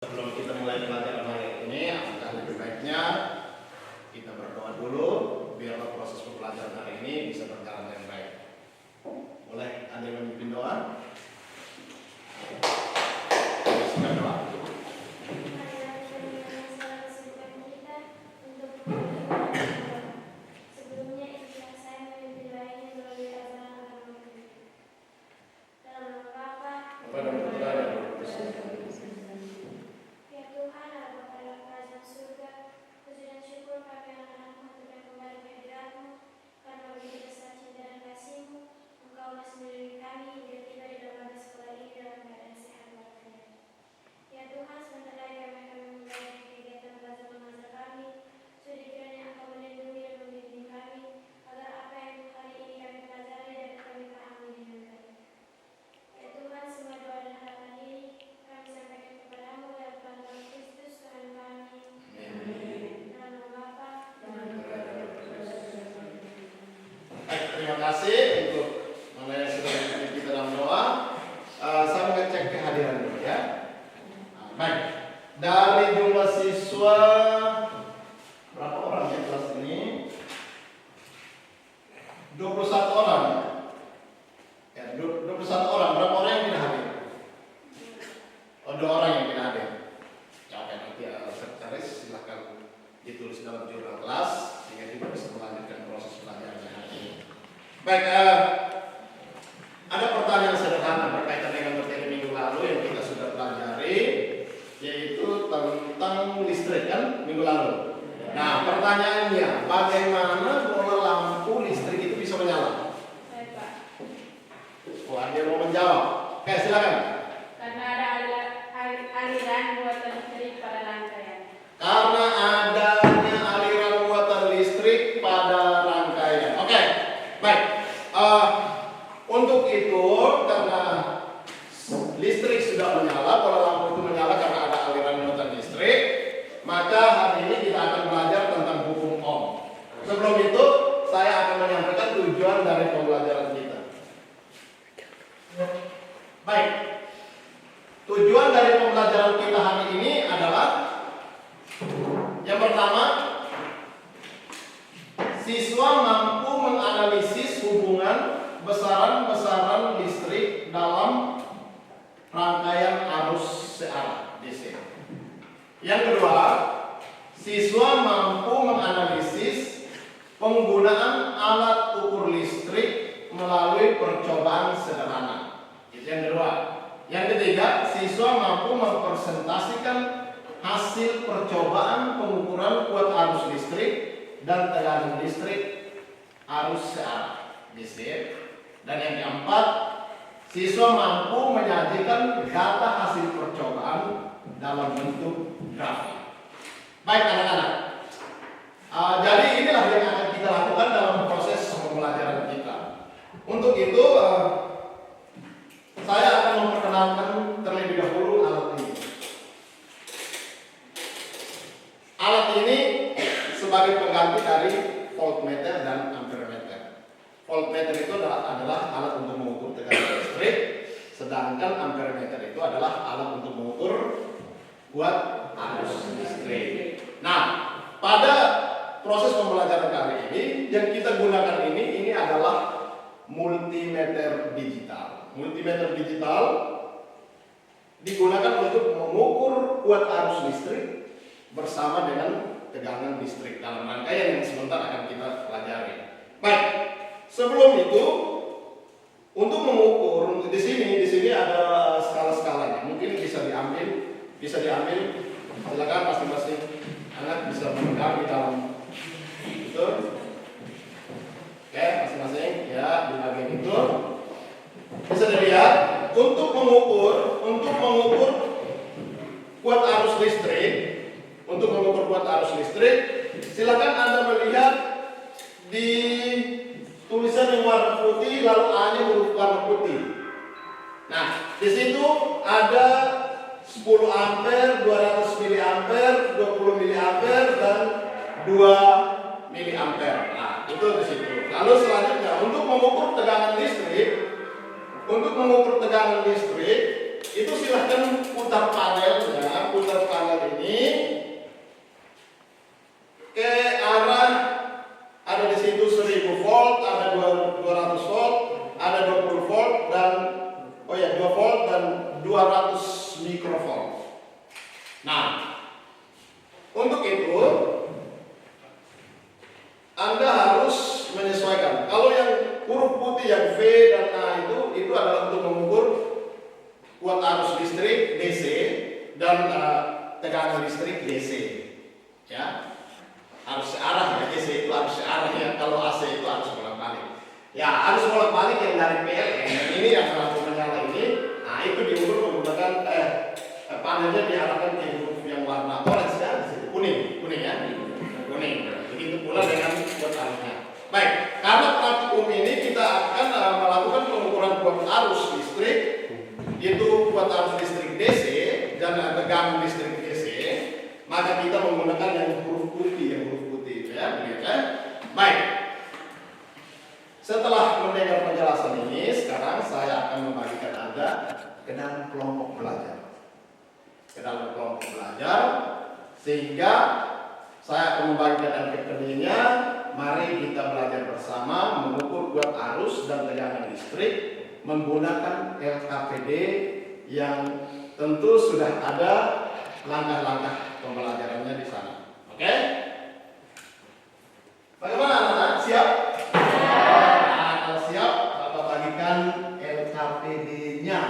Sebelum kita mulai pelajaran hari ini, apakah lebih baiknya kita berdoa dulu biarlah proses pembelajaran hari ini bisa berjalan dengan baik. Boleh ada yang memimpin doa? Silakan doa. Terima kasih untuk mana yang sudah mengikuti kita dalam doa. Saya mengecek kehadiran dulu ya. Baik, dari jumlah siswa berapa orang di kelas ini? 21 orang. Ya, 21 orang. Berapa orang yang tidak hadir? Oh, 2 orang yang tidak hadir. Ya, oke, nanti sekretaris silakan ditulis dalam jurnal kelas sehingga kita bisa melanjutkan proses pelajaran hari ini. Baik, ada pertanyaan sederhana berkaitan dengan materi minggu lalu yang kita sudah pelajari, yaitu tentang listrik kan minggu lalu. Nah, pertanyaannya, bagaimana bola lampu listrik itu bisa menyala? Baik, Pak. Wah, dia mau menjawab. Oke, silakan. Karena ada aliran muatan listrik pada rangkaian. Karena adanya aliran muatan listrik pada rangkaian. Oke, baik. Untuk itu, karena listrik sudah menyala, bola lampu itu menyala karena ada aliran muatan listrik, maka hari ini kita akan belajar tentang hukum Ohm. Sebelum itu, saya akan menyampaikan tujuan dari pembelajaran kita. Baik, tujuan dari pembelajaran kita hari ini adalah yang pertama, siswa mampu menganalisis hubungan besaran-besaran listrik dalam rangkaian arus searah DC. Yang kedua, siswa mampu menganalisis penggunaan alat ukur listrik melalui percobaan sederhana. Itu yang kedua. Yang ketiga, siswa mampu mempresentasikan hasil percobaan pengukuran kuat arus listrik dan tegangan listrik arus searah DC. Dan yang keempat, siswa mampu menyajikan data hasil percobaan dalam bentuk grafik. Baik anak-anak, jadi inilah yang akan kita lakukan dalam proses pembelajaran kita. Untuk itu, saya akan memperkenalkan terlebih dahulu alat ini. Alat ini sebagai pengganti dari voltmeter dan ampermeter. Voltmeter itu adalah alat untuk mengukur tegangan listrik, sedangkan ampermeter itu adalah alat untuk mengukur kuat arus listrik. Nah, pada proses pembelajaran kali ini yang kita gunakan ini adalah multimeter digital. Multimeter digital digunakan untuk mengukur kuat arus listrik bersama dengan tegangan listrik dalam rangkaian yang sebentar akan kita pelajari. Baik, sebelum itu untuk mengukur di sini ada skala-skalanya. Mungkin bisa diambil. Silakan masing-masing anak bisa memegang di dalam itu. Oke, masing-masing ya di bagian itu. Bisa dilihat untuk mengukur kuat arus listrik. Untuk mengukur kuat arus listrik, silakan Anda melihat di tulisan yang warna putih, lalu A-nya huruf warna putih. Nah, di situ ada 10 ampere, 200 miliampere, 20 miliampere, dan 2 miliampere. Nah, itu di situ. Lalu selanjutnya untuk mengukur tegangan listrik, itu silahkan putar panelnya, putar panel ini ke arah, ada di situ 1000 volt, ada 200 volt, ada 20 volt dan 2 volt dan 200 mikrovolt. Nah, untuk itu Anda harus menyesuaikan. Kalau yang huruf putih yang V dan A itu adalah untuk mengukur kuat arus listrik DC dan tegangan listrik DC. Ya, harus searah ya, DC itu harus searah ya. Kalau AC itu harus bolak-balik. Ya, harus bolak-balik yang dari PLN. Ini yang lampu menyala ini. Nah, itu diukur menggunakan panelnya diarahkan ke huruf yang warna orange ya, kuning ya, kuning. Begitu pula dengan kuat arusnya. Baik, karena praktik umum ini kita akan melakukan pengukuran kuat arus listrik, yaitu kuat arus listrik DC dan tegangan listrik DC. Maka kita menggunakan yang huruf putih ya, begitu ya. Baik. Setelah mendengar penjelasan ini, sekarang saya akan membagikan Anda ke dalam kelompok belajar. Sehingga saya akan membagikan FPD-nya. Mari kita belajar bersama mengukur kuat arus dan tegangan listrik menggunakan LKPD yang tentu sudah ada langkah-langkah pembelajarannya di sana. Oke? Bagaimana anak-anak? Siap? Kalau siap, Bapak bagikan LKPD-nya.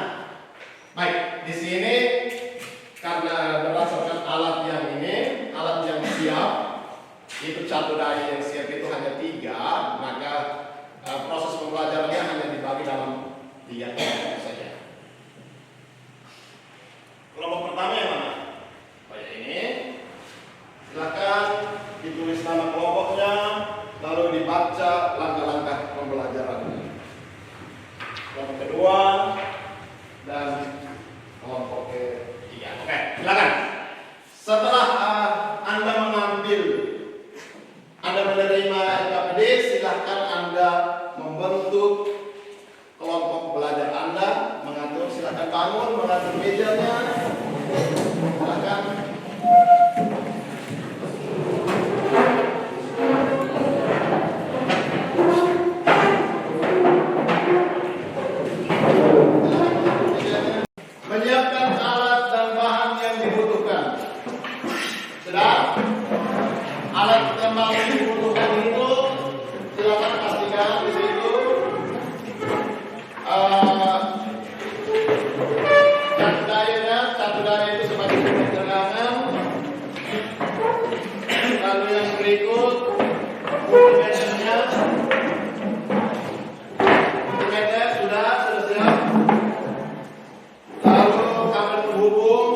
Baik, di sini karena berdasarkan alat yang siap, itu satu daya yang siap itu hanya 3, maka proses pembelajarannya hanya dibagi dalam 3 kelompok saja. Kelompok pertama yang mana? Kayak ini. Silakan ditulis nama kelompoknya, lalu dibaca langkah-langkah pembelajarannya. Kelompok kedua dan kelompok ketiga. Oke, silakan. Setelah Anda menerima LKPD, silahkan Anda membentuk kelompok belajar Anda, mengatur, silahkan bangun, mengatur mejanya, silahkan. Menyiapkan alat dan bahan yang dibutuhkan. Sudah? Alat tembak yang dibutuhkan itu silakan pastikan di situ. Satu daya itu sebagai tegangan. Lalu yang berikut multimeternya. Multimeter sudah siap. Lalu kabel penghubung.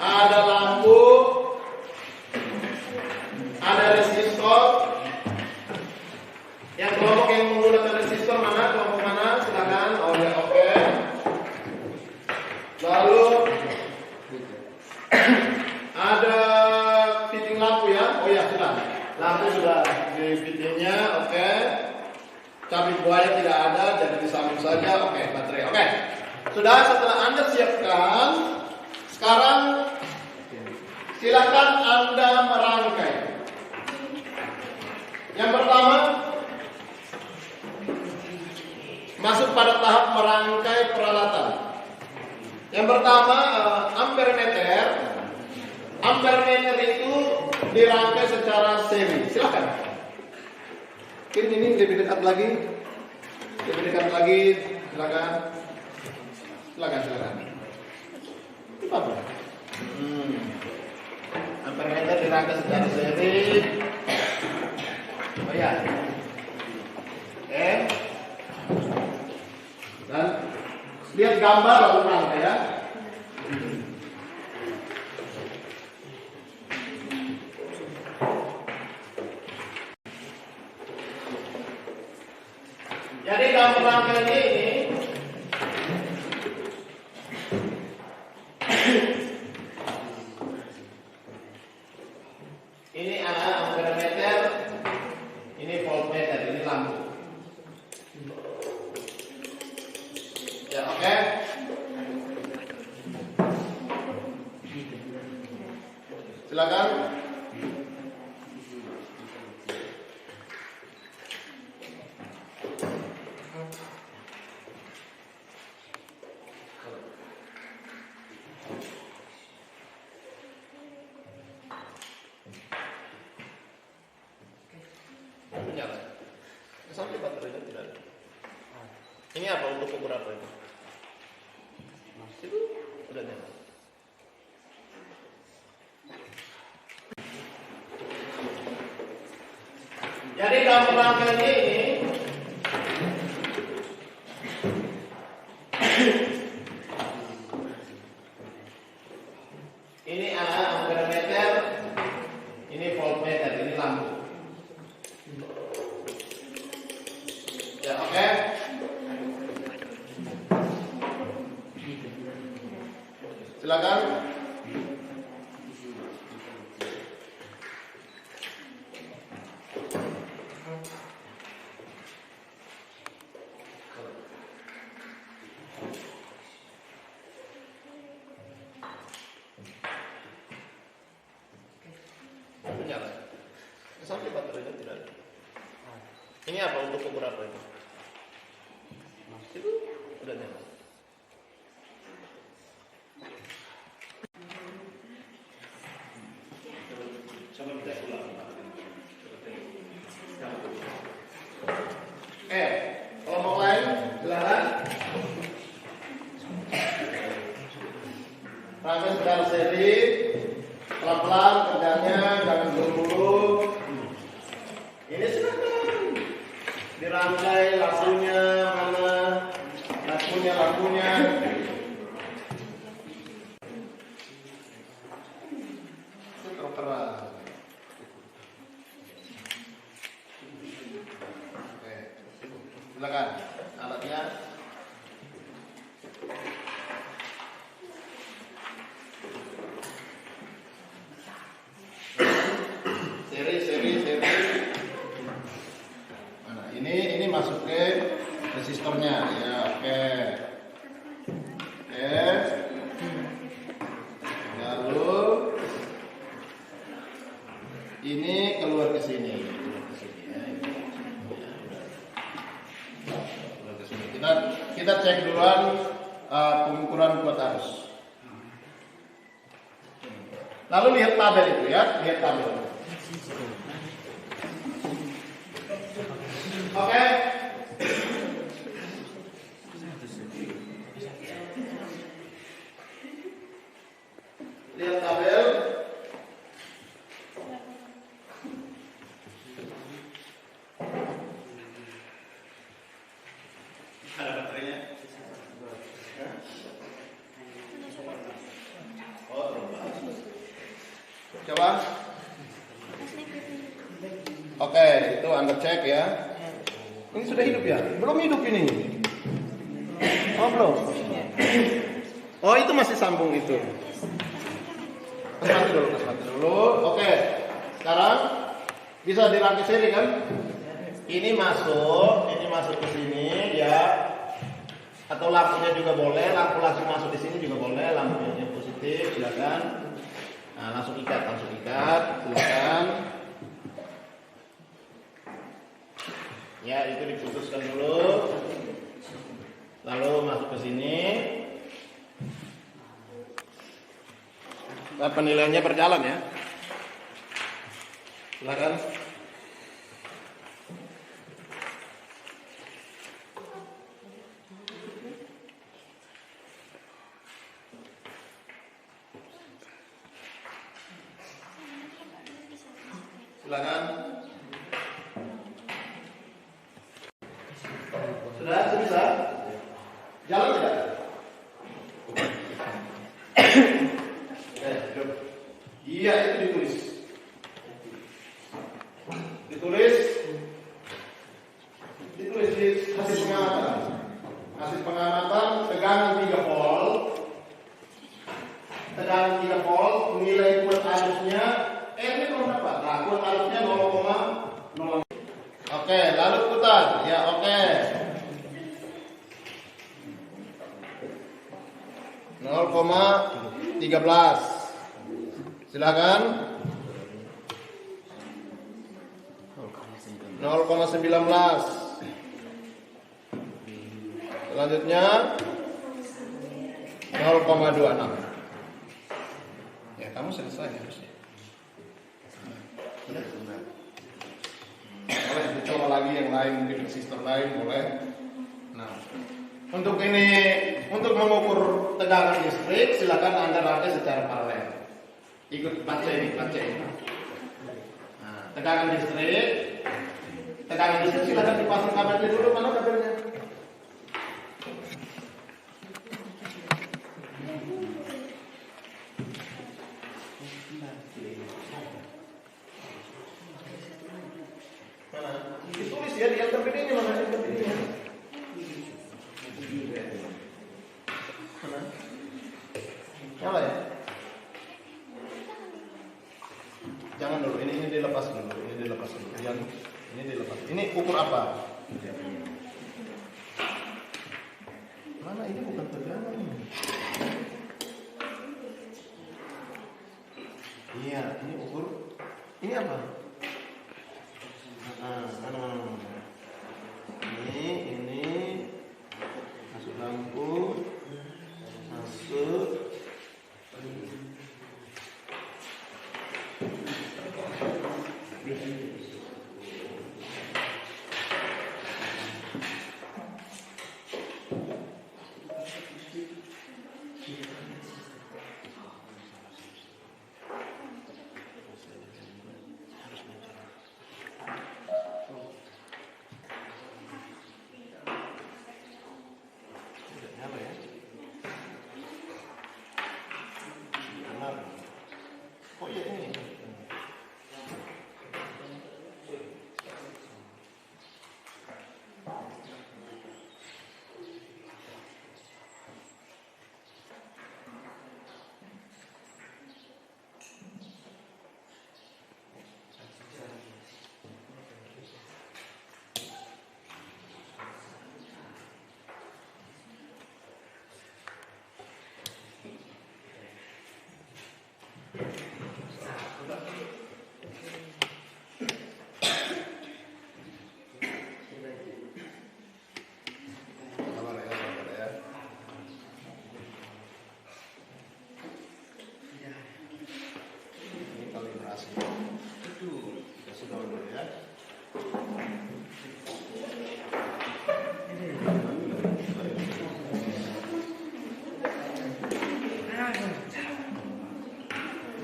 Ada lampu. Ada resistor. Yang kelompok yang menggunakan resistor mana? Kelompok mana? Silakan. Oh ya, oke. Lalu ada fitting lampu ya? Oh ya, sudah. Lampu sudah di fittingnya, oke. Cabik buaya tidak ada, jadi disambung saja. Oke, baterai. Oke. Sudah, setelah Anda siapkan, sekarang silakan Anda merangkai. Yang pertama, masuk pada tahap merangkai peralatan. Yang pertama, ampermeter. Ampermeter itu dirangkai secara seri. Silakan. Mungkin ini lebih dekat lagi. Silakan. Silakan. Apa? Ampermeter dirangkai secara seri. Oh ya. Dan lihat gambar lalu rangkai ya. Jadi gambar rangkai ini ini adalah ampermeter, ini voltmeter, ini lampu. Ya, oke. Silakan. Menyala. Sampai baterainya tidak ada. Ini apa untuk ukur apa ini? Itu udah nyala. Jadi dalam rangka ini amperemeter, ini voltmeter, ini lampu. Ya, oke. Silakan. Menyala. Sampai baterainya tidak ada. Ini apa untuk ukur apa ini? Itu udah nyala. Coba kita ulang. Kalau mau lain, silakan. Rangka sedang seri, pelan-pelan kerjanya, jangan buru-buru. Ini silakan dirangkai lampunya mana, lampunya. Terang. Oke, silakan alatnya. Seri. Mana? Ini masuk ke resistornya ya, oke. Lalu ini keluar ke sini. Kita cek duluan pengukuran kuat arus. Lalu lihat tabel itu ya, lihat tabel. Oke. Lihat tabel. Ada baterainya? Oh, coba. Oke, itu Anda cek ya. Ini sudah hidup ya? Belum hidup ini. Oh, belum. Oh, itu masih sambung itu. Mati dulu. Oke. Sekarang bisa dirangkai seri kan? Ini masuk ke sini ya. Atau lampunya juga boleh, lampu langsung masuk di sini juga boleh, lampunya positif, silakan. Nah, langsung ikat, silakan. Ya, itu diputuskan dulu. Lalu masuk ke sini. Nah, penilaiannya berjalan ya. Silakan. Silakan. Sudah bisa? Jalan tidak? Iya, itu ditulis. Ditulis di hasil pengamatan. Hasil pengamatan tegangan 3 volt. Tegangan 3 volt, nilai kuat arusnya ini berapa? Nah, kuat arusnya 0,0. Oke, lalu putar. Ya, oke. 0,13. Silakan. 0,19. Selanjutnya 0,26. Ya, kamu selesai harusnya. Boleh dicoba lagi yang lain, mungkin sistem lain boleh. Nah, untuk ini, untuk mengukur tegangan listrik, silakan Anda pakai secara paralel. Ikut baca ini. Nah, tegangan listrik silakan dipasang kabelnya dulu. Mana kabelnya? Mana? Ditulis ya, di atas ini mana? Mana? Nyala ya? Jangan dulu, ini dilepas dulu. Ini dilepas. Ini ukur apa? Mana ini bukan tegangan ini? Iya, ini ukur. Ini apa? Mana? Ini masuk lampu, masuk. Oh iya ini.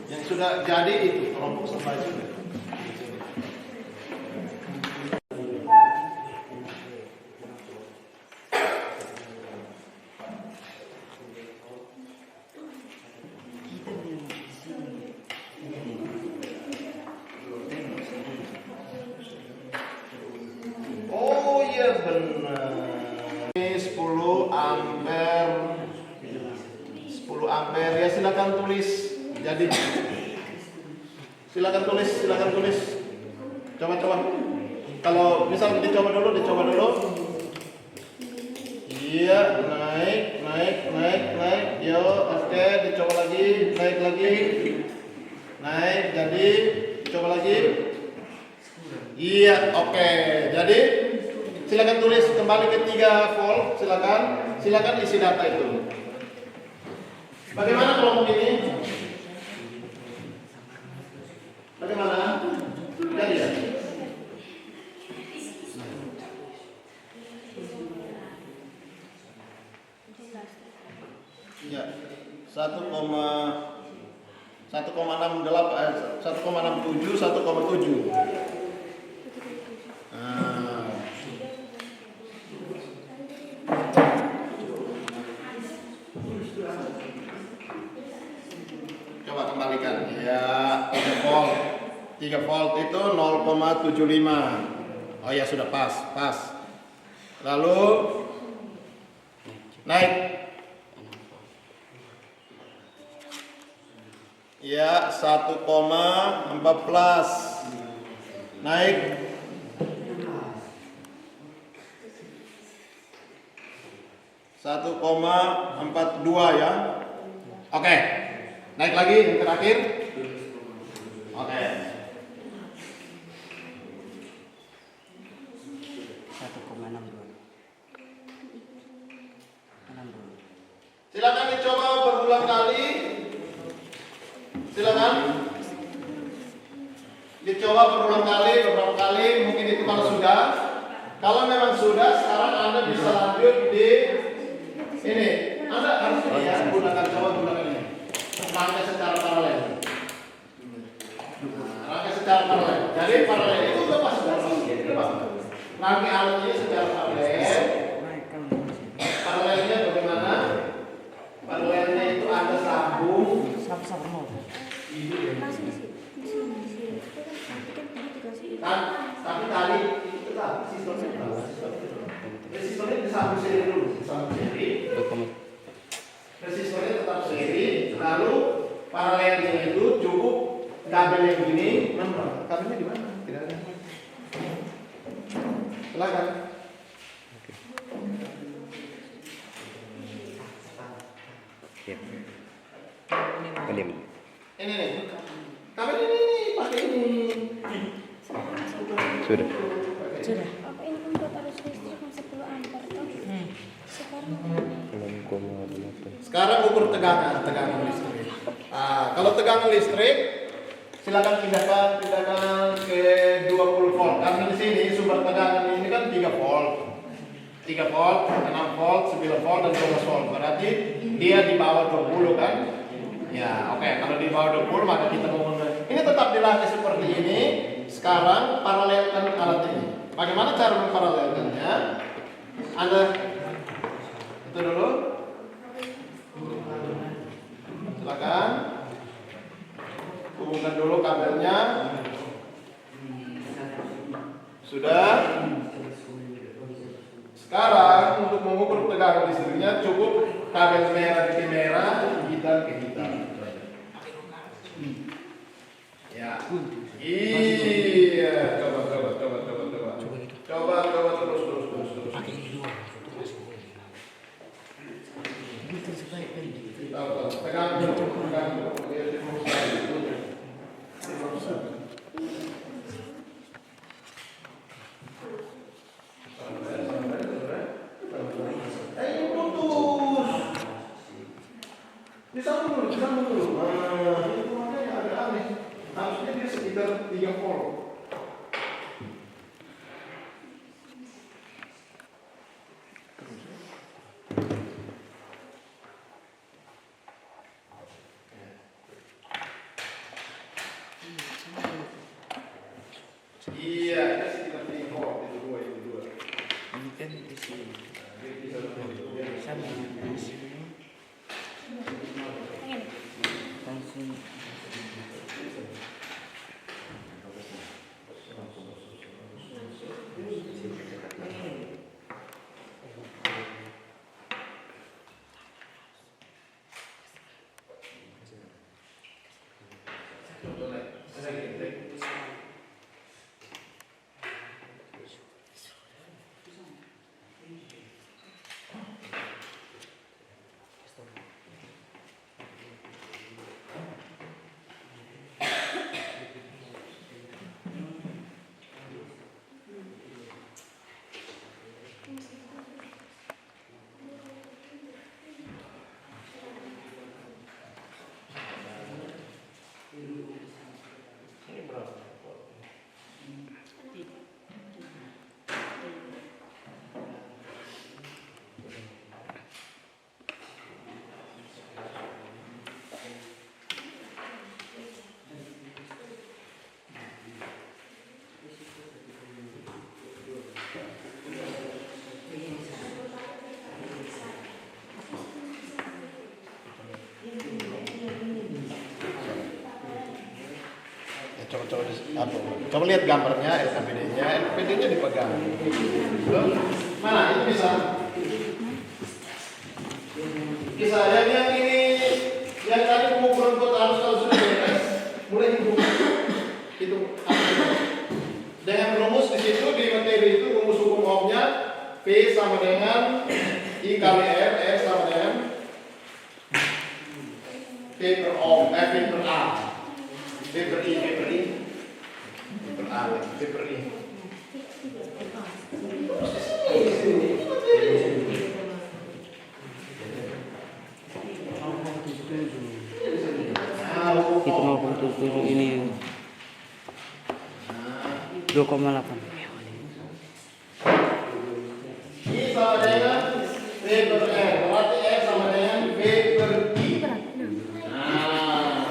Yang sudah jadi itu kelompok sampai sudah. Oh iya benar. Ini 10 ampere. 10 ampere ya, silakan tulis. Jadi silakan tulis. Coba. Kalau misal dicoba dulu. Iya, naik. Yo, oke, dicoba lagi, naik lagi. Naik, jadi coba lagi. Iya, oke. Jadi silakan tulis kembali ke 3 volt, silakan isi data itu. Bagaimana kelompok ini? Bagaimana? Jadi ya? Ya, 1,67. Coba kembalikan. Ya, 3 volt. 3 volt itu 0,75. Oh ya, sudah pas. Lalu naik. Ya, 1,14. Naik. Satu 1,42 ya. Oke. Naik lagi yang terakhir. Oke. 1,62. Silakan dicoba berulang kali. Silakan. Dicoba berulang kali, beberapa kali. Mungkin itu kalau sudah. Kalau memang sudah, sekarang Anda bisa lanjut di ini. Anda harus ya gunakan gunakan ini. Rangkai secara paralel. Rangkai secara paralel. Jadi paralel itu udah pas rangkai alat ini secara paralel. Paralelnya bagaimana? Paralelnya itu ada sambung. Tapi tadi itu tetap resistornya disambung seri dulu, disambung seri. Resistornya tetap seri, lalu paralelnya itu cukup kabel yang gini. Mana? Kabelnya di mana? Tidak ada. Silakan. Ini nih. Kabel ini pakai ini. Sudah. Apa ini untuk arus listrik yang 10 ampere toh? Sekarang ukur tegangan listrik. Kalau tegangan listrik, silakan pindahkan ke 20 volt. Karena di sini sumber tegangan ini kan 3 volt. 3 volt, 6 volt, 9 volt, dan 12 volt. Berarti dia di bawah 20 kan? Ya, oke. Kalau di bawah 20 maka kita menggunakan. Ini tetap dilatih seperti ini. Sekarang paralelkan alat ini. Bagaimana cara memparalelkannya? Anda itu dulu. Silakan. Hubungkan dulu kabelnya. Sudah. Sekarang untuk mengukur tegangan listriknya cukup kabel merah ke merah, hitam ke hitam. Ya. Iya. Coba terus. Pakai ini dua. Tegang. Disambung dulu. Itu makanya agak aneh. Harusnya dia sekitar 3 volt. Iya, itu sekitar 3 volt. Itu dua. Ini kan di sini. Sama di sini. Langsung. Coba lihat gambarnya LKPD-nya. LKPD-nya dipegang. Mana itu bisa? Yang ini, yang tadi pengukuran kota arus kalau sudah beres, mulai hitung. Dengan rumus di situ di materi itu rumus hukum Ohmnya P sama dengan I kali R, S sama dengan P per Ohm, P per A, P per I V per I. Itu 0,77 ini 2,8. I sama dengan V per R, berarti R sama dengan V per I. Nah,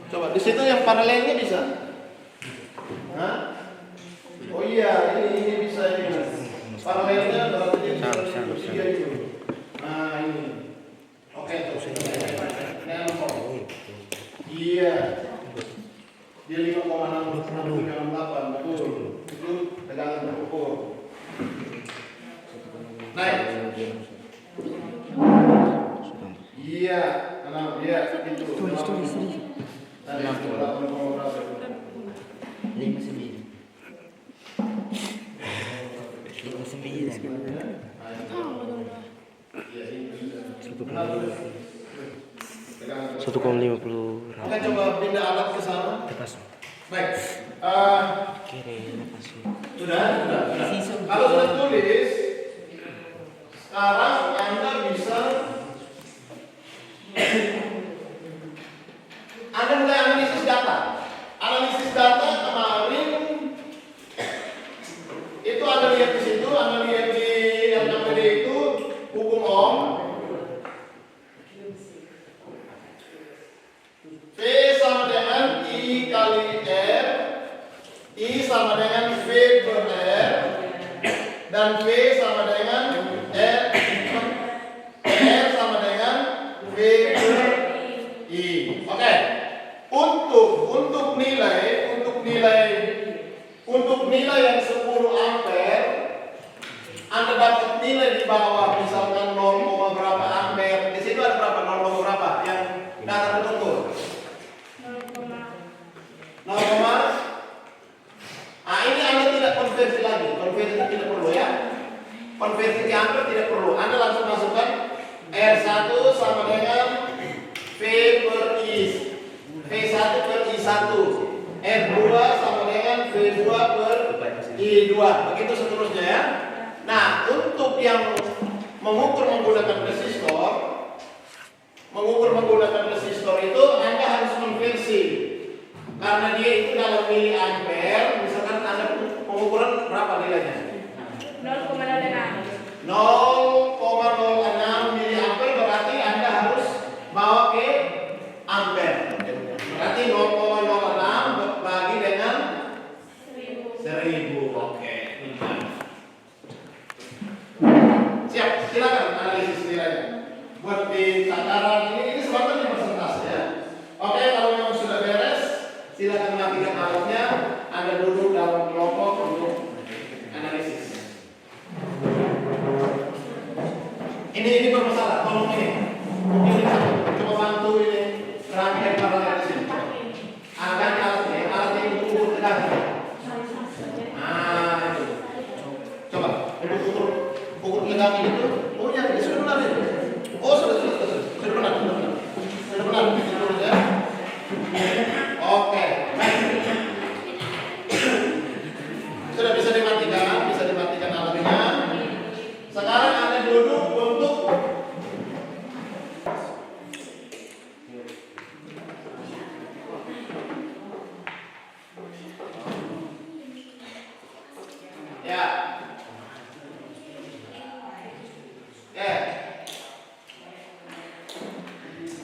coba di situ yang paralelnya bisa. Hah? Oh iya, ini bisa ini. Paralelnya berarti dia bisa tiga itu. Nah ini. Oke tuh. Ini apa? Iya. Dia 5,668 betul. Itu tegangan terukur. Naik. Iya, nah iya itu. Tulis. 1,50. Oke, coba pindah alat ke sana. Baik. Sudah. Kalau sudah tulis, sekarang Anda bisa Anda mulai analisis data. Analisis data kemarin itu Anda lihat di situ, Anda lihat di LKPD itu hukum Ohm. V sama dengan I kali R, I sama dengan V per R, dan V sama dengan R sama dengan V per I. Oke. Untuk nilai yang 10 ampere, Anda dapat nilai di bawah misalkan 0, berapa ampere. Di situ ada berapa 0, berapa yang data tertentu. 0, ini Anda tidak konversi lagi. Konversi tidak perlu ya. Konversi ke ampere tidak perlu. Anda langsung masukkan R1 sama dengan V per I. V1 per I1. R2 sama dengan V2 per I2. Begitu seterusnya ya. Nah, untuk yang mengukur menggunakan resistor itu Anda harus konversi. Karena dia itu dalam miliampere, misalkan Anda pengukuran berapa nilainya? 0,06. 0,06 miliampere berarti Anda harus bawa ke ampere. Berarti 0,06 bagi dengan 1000. Oke. Siap, silakan analisis nilainya. Buat di takaran ini sebenarnya persentase ya. Oke, kalau memang sudah beres, silakan matikan alatnya. Anda duduk dalam kelompok untuk analisis. Ini bermasalah, tolong ini. Mungkin coba bantu ini rangkaian paralel di sini. Angkat alatnya ini ukur tegangan. Nah, itu. Coba ukur tegangan itu. Oh ya, ini sudah benar ini. Oh sudah benar. Sudah benar. Ya. Oke, baik. Sudah bisa dimatikan alatnya. Sekarang Anda duduk untuk ya.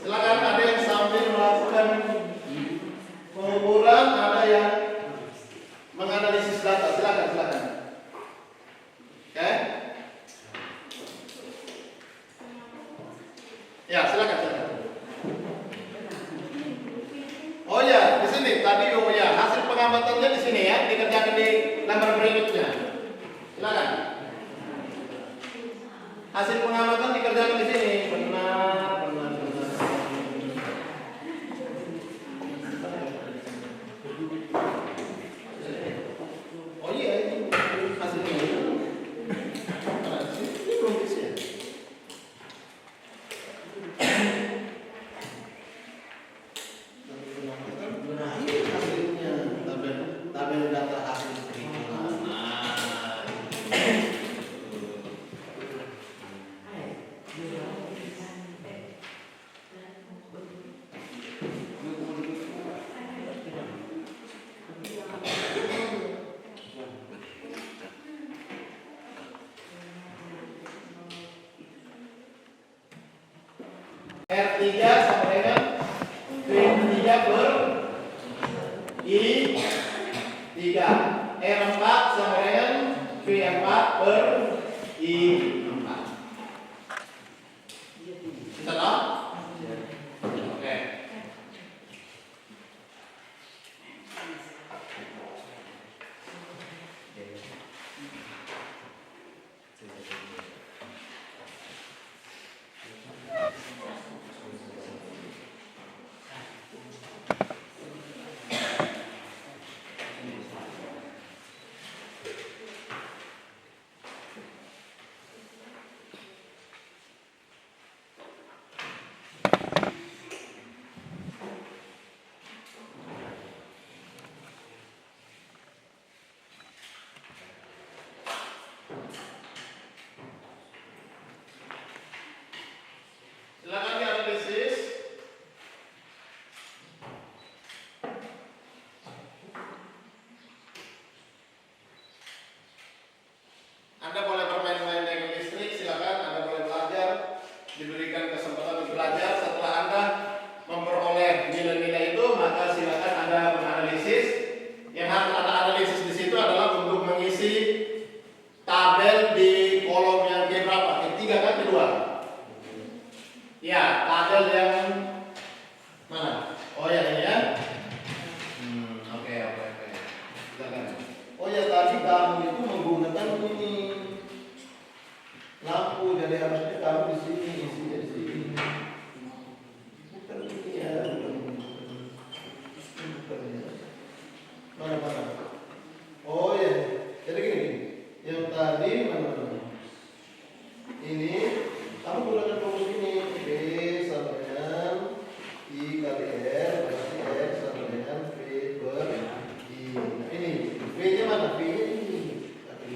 Silakan ada yang sambil melakukan pengukuran, ada yang menganalisis data. Silakan. Oke. Ya, silakan. Oh ya, di sini tadi hasil pengamatannya di sini ya, dikerjakan di lembar berikutnya. Silakan. Hasil pengamatan dikerjakan di sini. Benar. Oh iya, ini hasilnya. Ini belum bisa. R3 sama dengan V3 per I3. R4 sama dengan V4 per I4. Bisa toh? Oke. Silakan dianalisis. Anda boleh bermain-main dengan listrik, silakan. Anda boleh belajar, diberikan kesempatan untuk belajar. Setelah Anda memperoleh nilai-nilai itu, maka silakan Anda menganalisis. Yang harus Anda analisis di situ adalah untuk mengisi tabel di kolom yang berapa? Ketiga kan kedua? Ya, tabel yang mana? Oh ya ini ya. Oke. Silakan. Oh ya tadi kamu itu menggunakan ini lampu, jadi harusnya kamu di sini, isinya di sini. Bukan ini ya. Bukan ya. Mana? Oh ya, jadi gini. Yang tadi mana? Ini kamu gunakan rumus ini. V sama dengan I kali R, berarti R sama dengan V per I. Nah ini V nya mana? V nya ini. 1,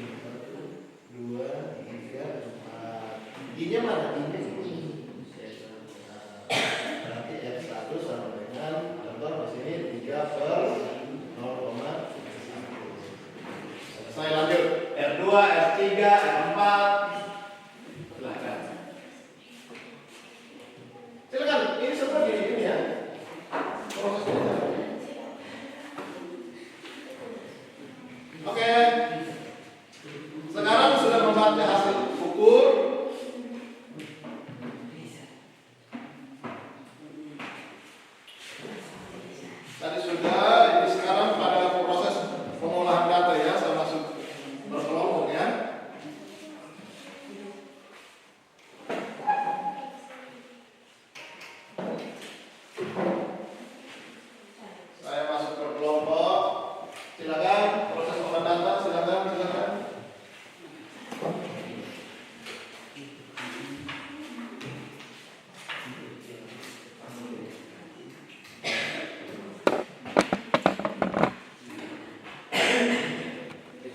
2, 3, 4. I nya mana? I nya ini. Berarti R1 sama dengan, contoh di sini 3 per 0,1. Selesai, lanjut. R2, R3, R4. Silakan, ini semua gini ya. Prosesnya. Oke. Sekarang sudah membaca hasil ukur. Tadi sudah, ini sekarang pada proses pengolahan data ya, saya masuk berkelompok ya. Saya masuk ke kelompok. Silakan proses olah data, silakan.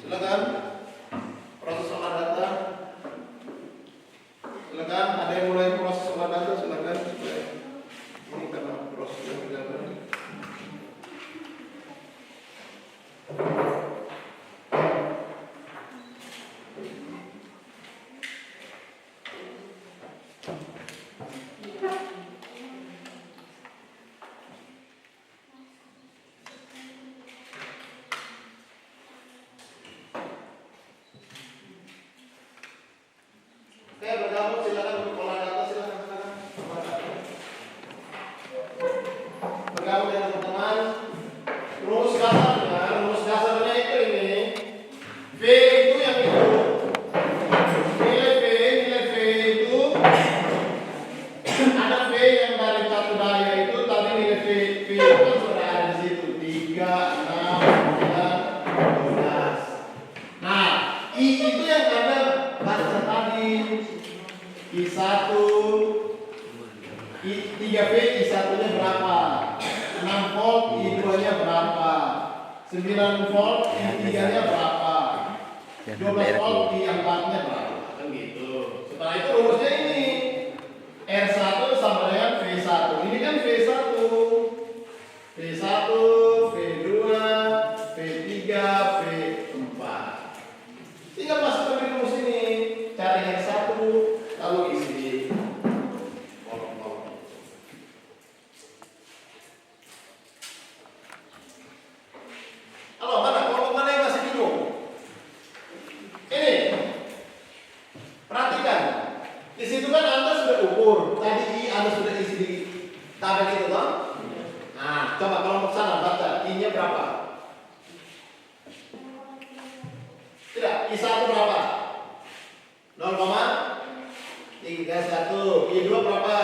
Silakan proses olah data. Silakan, ada yang mulai proses olah data, silakan. Ini karena proses yang berjalan. Oke, bergabung silakan untuk olah data, silakan. Bergabung dengan teman-teman. Rumus dasarnya itu ini. V itu yang itu. Nilai V itu ada V yang dari satu daya itu tadi nilai V itu kan sudah ada di situ 3, 6, 9, 12. Nah, I itu yang ada baca tadi. I1 I3V I1-nya berapa? 6 volt I2-nya berapa? 9 volt I3-nya berapa? 12 volt I4-nya berapa? Kan gitu. Setelah itu rumusnya ini. elemen V1, V1, V2, V3, V4. Tinggal masukkan di rumus ini, cari yang satu, lalu isi di kolom-kolom. Halo, kelompok mana yang masih bingung? Ini, perhatikan. Di situ kan Anda sudah ukur. Tadi Anda sudah isi di tabel itu, toh? Nah, coba kelompok sana baca. I-nya berapa? Tidak, I1 berapa? 0,31. I2 berapa?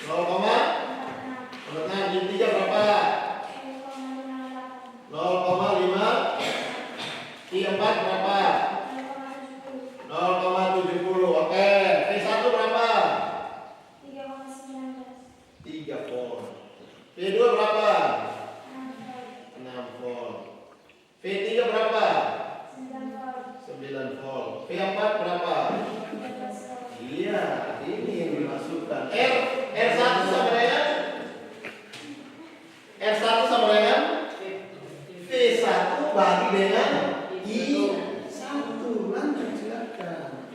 0,6. I3 berapa? 0,5. I4 berapa? 0,70. Oke, V1 berapa? 3 volt. V2 berapa? 6 volt. V3 berapa? 9 volt. V4 berapa? Iya, ini yang dimasukkan. R1 sama dengan R1 sama dengan V1 bagi dengan I1. Lanjut silakan.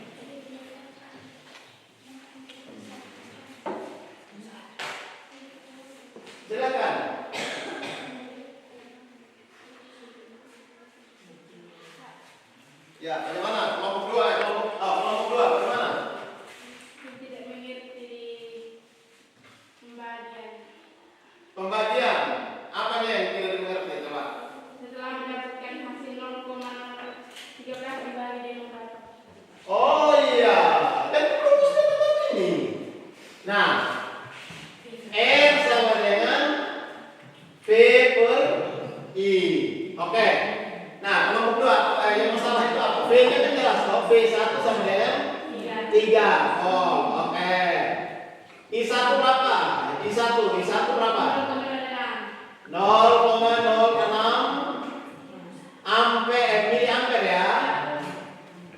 Silakan. Ya, bagaimana? Kelompok 2, kelompok 2 bagaimana? Tidak mengerti pembagian. Pembagian. Apanya yang tidak dimengerti, coba? Setelah mendapatkan hasil 0,13 dibagi dengan berapa? Oh iya, dan rumusnya tetap ini. Nah, R sama dengan V per I. Oke. Nah, kelompok 2, yang masalah itu apa? V-nya kan jelas, toh. V1 sama dengan 3 volt. Oke. I1 berapa? I1 berapa? 0,06 ampere, miliampere ya.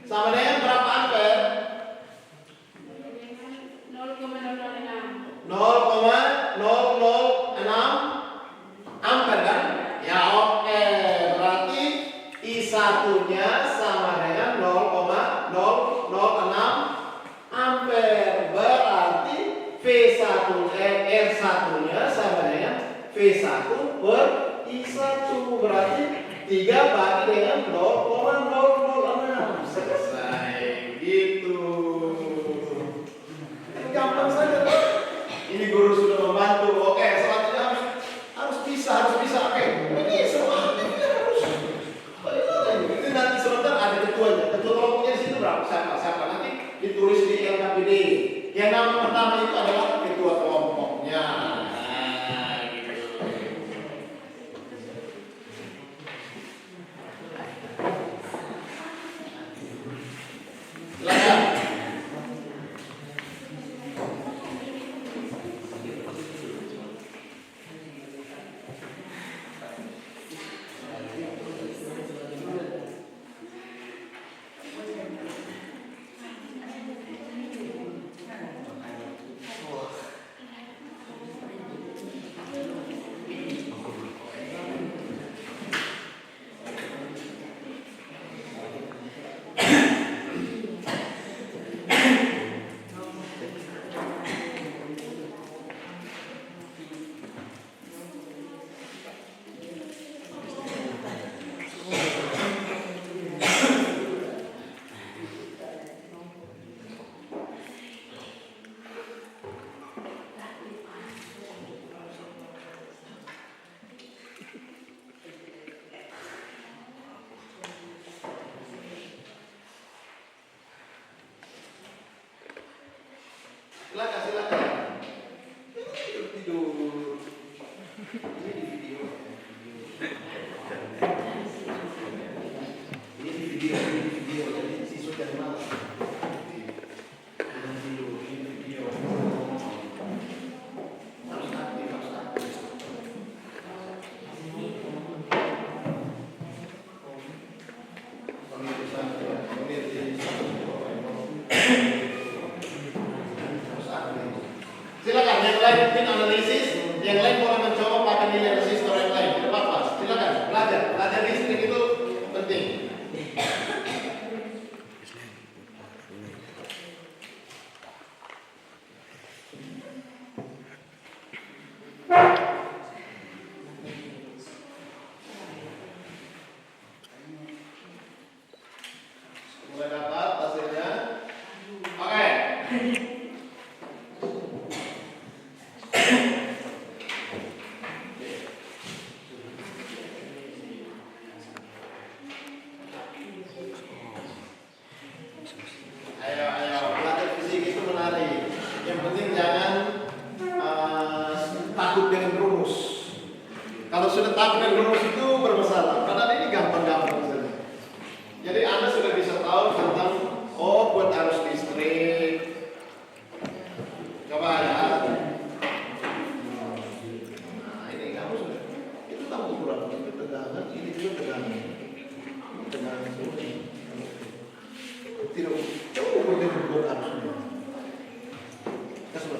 Sama dengan berapa ampere? 0,006. 0,006 ampere kan? Ya oke, berarti I1-nya sama dengan 0,006 ampere. Berarti R1-nya sama dengan V1 per I1. Berarti 3 bagi dengan 0,006. Selesai. Gitu. Gampang saja, Pak. Ini guru sudah membantu. Oke, selanjutnya harus bisa. Oke, ini semuanya harus. Bagaimana ini? Itu nanti sebentar ada ketuanya. Ketua kelompoknya di situ berapa? Siapa? Nanti ditulis di LKPD. Yang nama pertama itu adalah ketua kelompoknya. Nah, gitu. Silakan. Silakan. Tidur. Ini di video. Jadi siswa dari mana? Ini video. Harus aktif. Silakan. selain bikin analisis, yang lain boleh mencoba pakai nilai resistor yang lain. Tidak apa-apa. Silakan belajar listrik itu penting. Mulai dapat hasilnya. Oke. Ayo, belajar fisik itu menarik. Yang penting jangan takut dengan rumus. Kalau sudah takut dengan rumus itu bermasalah. Padahal ini gampang-gampang saja. Jadi Anda sudah bisa tahu tentang buat arus listrik. Coba ya. Nah, ini kamu sudah. Itu kamu kurang. Itu tegangan. Ini juga tegangan. Ini tegangan ini. Tidak. Coba ukur dengan buat arus ini. Kasih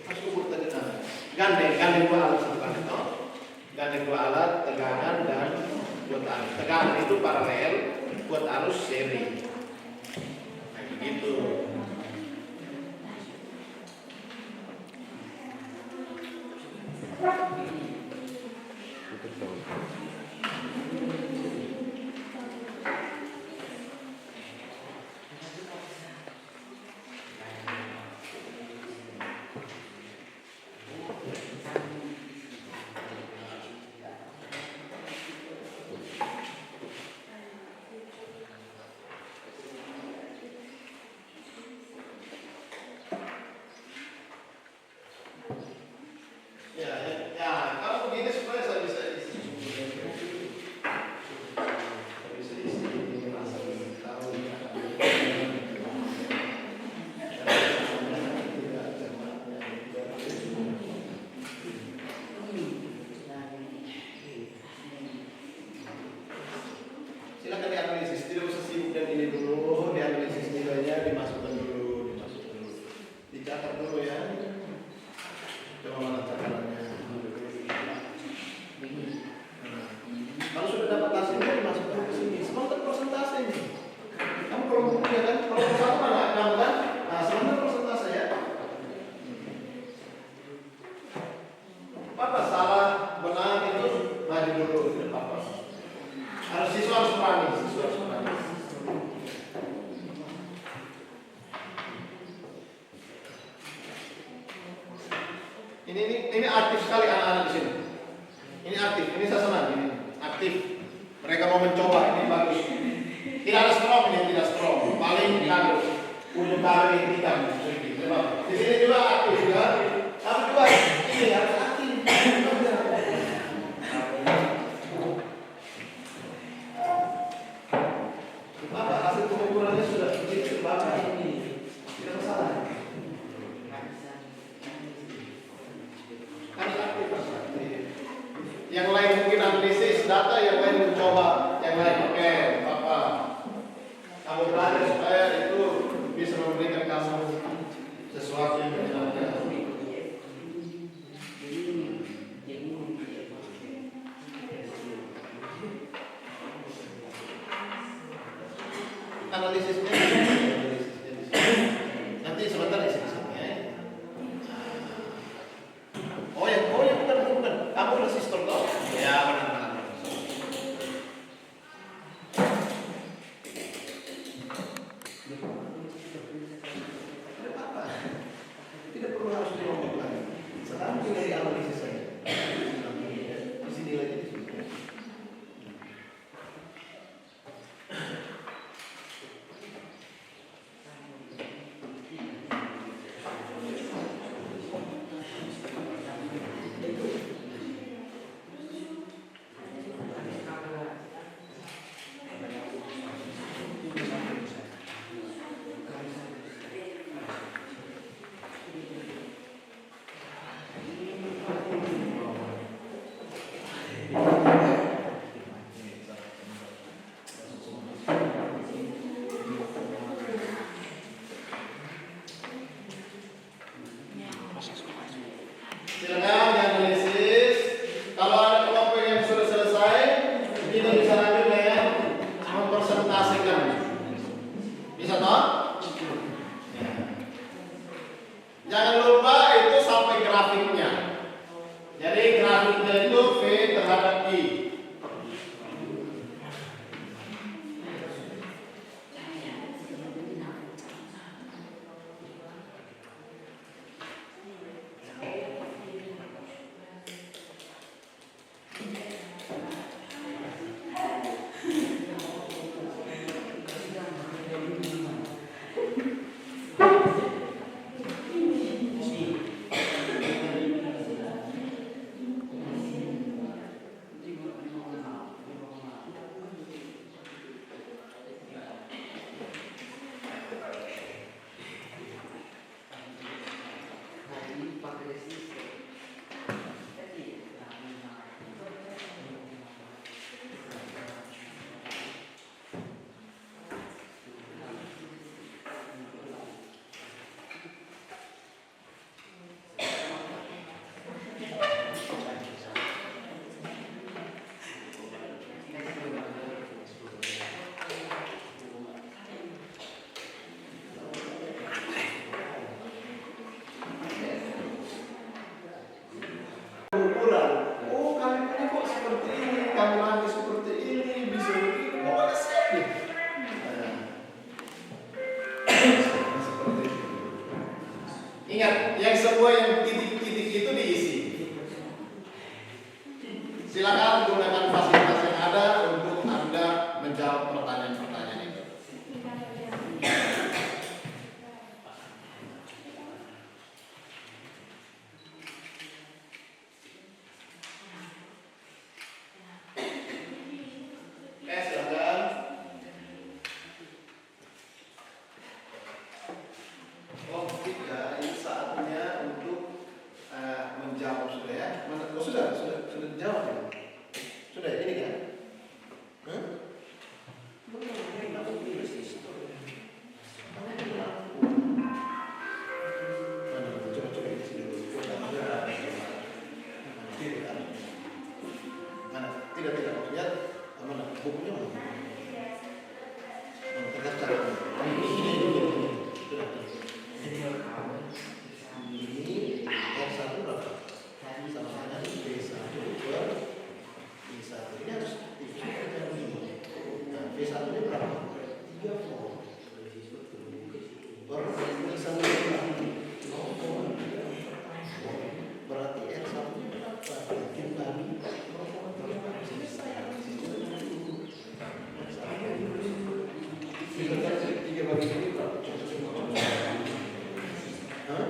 Harus ukur tegangan. Gandeng dua alat bukan itu. Gandeng dua alat tegangan dan buat arus. Tegangan itu paralel, buat arus seri. Nah, begitu. Ya, kalau begini supaya saya bisa isi. Bisa isi ini masa tahu ya. Silakan dianalisis, tidak usah sibuk dan ini dulu, dianalisis nilainya dimasukkan dulu. Dicatat dulu ya. Coba mana catatannya. Kalau sudah dapat hasilnya dimasukkan ke sini. Sementara persentase ini. Kamu kalau buku ya kan, kalau persentase mana kamu kan? Nah, sementara persentase ya. Apa salah benar itu maju dulu tidak apa. Siswa harus berani. Ini aktif sekali anak-anak di sini. Ini aktif, ini saya senang ini aktif. Mereka mau mencoba, ini bagus. Tidak ada strong, ini tidak strong. Paling kagum. Ujung tarik hitam. Di sini juga aktif juga. Tapi juga ini harus aktif. Bapak hasil pengukurannya sudah begitu bapak ini tidak masalah. Yang lain mungkin analisis data, yang lain mencoba, yang lain oke, Bapak. Kamu belajar supaya itu bisa memberikan kamu sesuatu yang menyenangkan. Analisisnya nanti sebentar di sini ya. Oh ya bukan. Kamu resistor toh? Ya benar. Tidak apa-apa. Tidak perlu harus diomong lagi. Sekarang tinggal dianalisis saja. Di sini lagi di sini. Ingat, yang semua yang titik-titik itu diisi. Silakan gunakan fasilitas yang ada untuk Anda menjawab pertanyaan-pertanyaan itu. Oke, silakan. Oh, tidak, ini saatnya untuk menjawab sudah ya. Oh, sudah dijawab ya. Sudah ini kan? Hah? Coba di sini dulu. Mana? Tidak maksudnya mana? Bukunya mana? Ternyata ini. Sudah. Ini R1 berapa? Sama dengan B1 per B1. Ini harus difikirkan begini. Nah, B1 ini berapa? 3 volt. Per B1 berarti R1 ini berapa? Dikali 0,3 selesai. Tiga bagi ini berapa? Hah?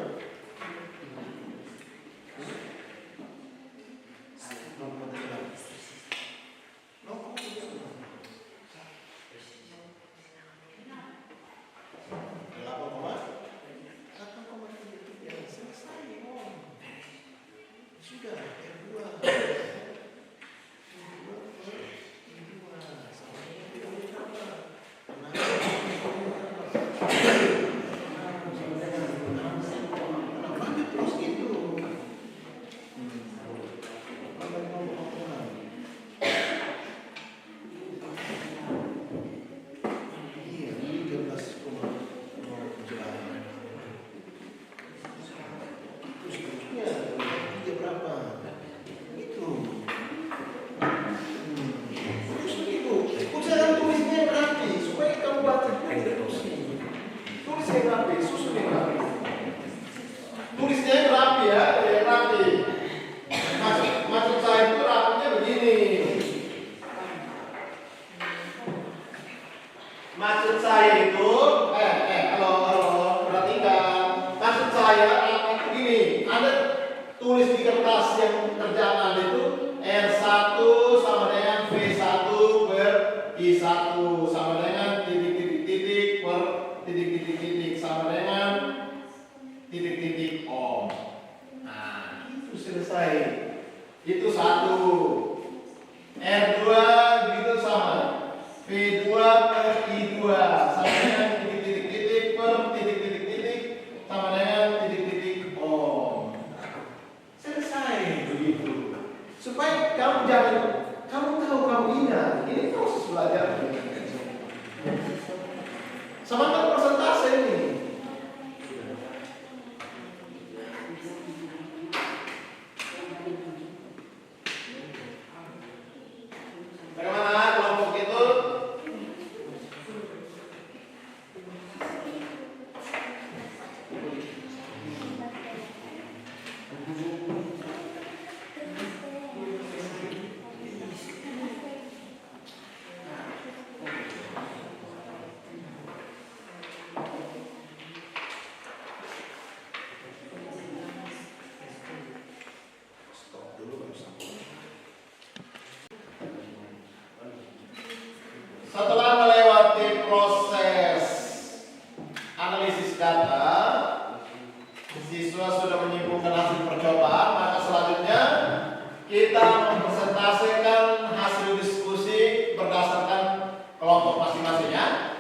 Tulisnya yang rapi ya, yang rapi. Maksud saya itu rapinya begini. Maksud saya itu, halo, perhatikan. Maksud saya rapi itu gini. Anda tulis di kertas yang kerjaan Anda itu R1 sama dengan V1 per I1 sama dengan titik-titik-titik per titik-titik-titik sama dengan titik-titik ohm. Nah, itu selesai. Itu satu. R2 gitu sama. V2 per I2 sama dengan titik-titik-titik per titik-titik-titik sama dengan titik-titik ohm. Selesai begitu. Supaya kamu tahu, kamu ingat. Ini proses belajar. Semangat persentase ini. Bagaimana kelompok itu? Stop dulu. Setelah melewati proses analisis data, siswa sudah menyimpulkan hasil percobaan, maka selanjutnya kita mempresentasikan hasil diskusi berdasarkan kelompok masing-masingnya.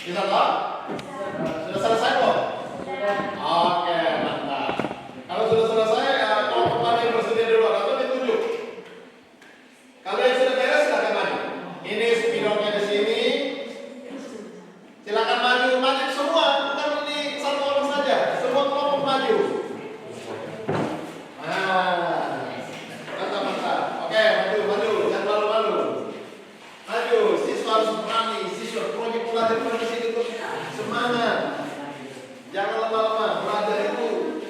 Bisa toh? Sudah selesai kok? Oke, mantap. Kalau sudah selesai, kelompok mana yang bersedia duluan atau ditunjuk? Kalau yang sudah beres silakan maju. Ini spidolnya di sini. Silakan maju semua, bukan ini satu orang saja. Semua kelompok maju. Nah, mantap. Oke, maju, jangan malu-malu. Maju, siswa harus berani, siswa proyek belajar di sini itu semangat. Jangan lama-lama, belajar itu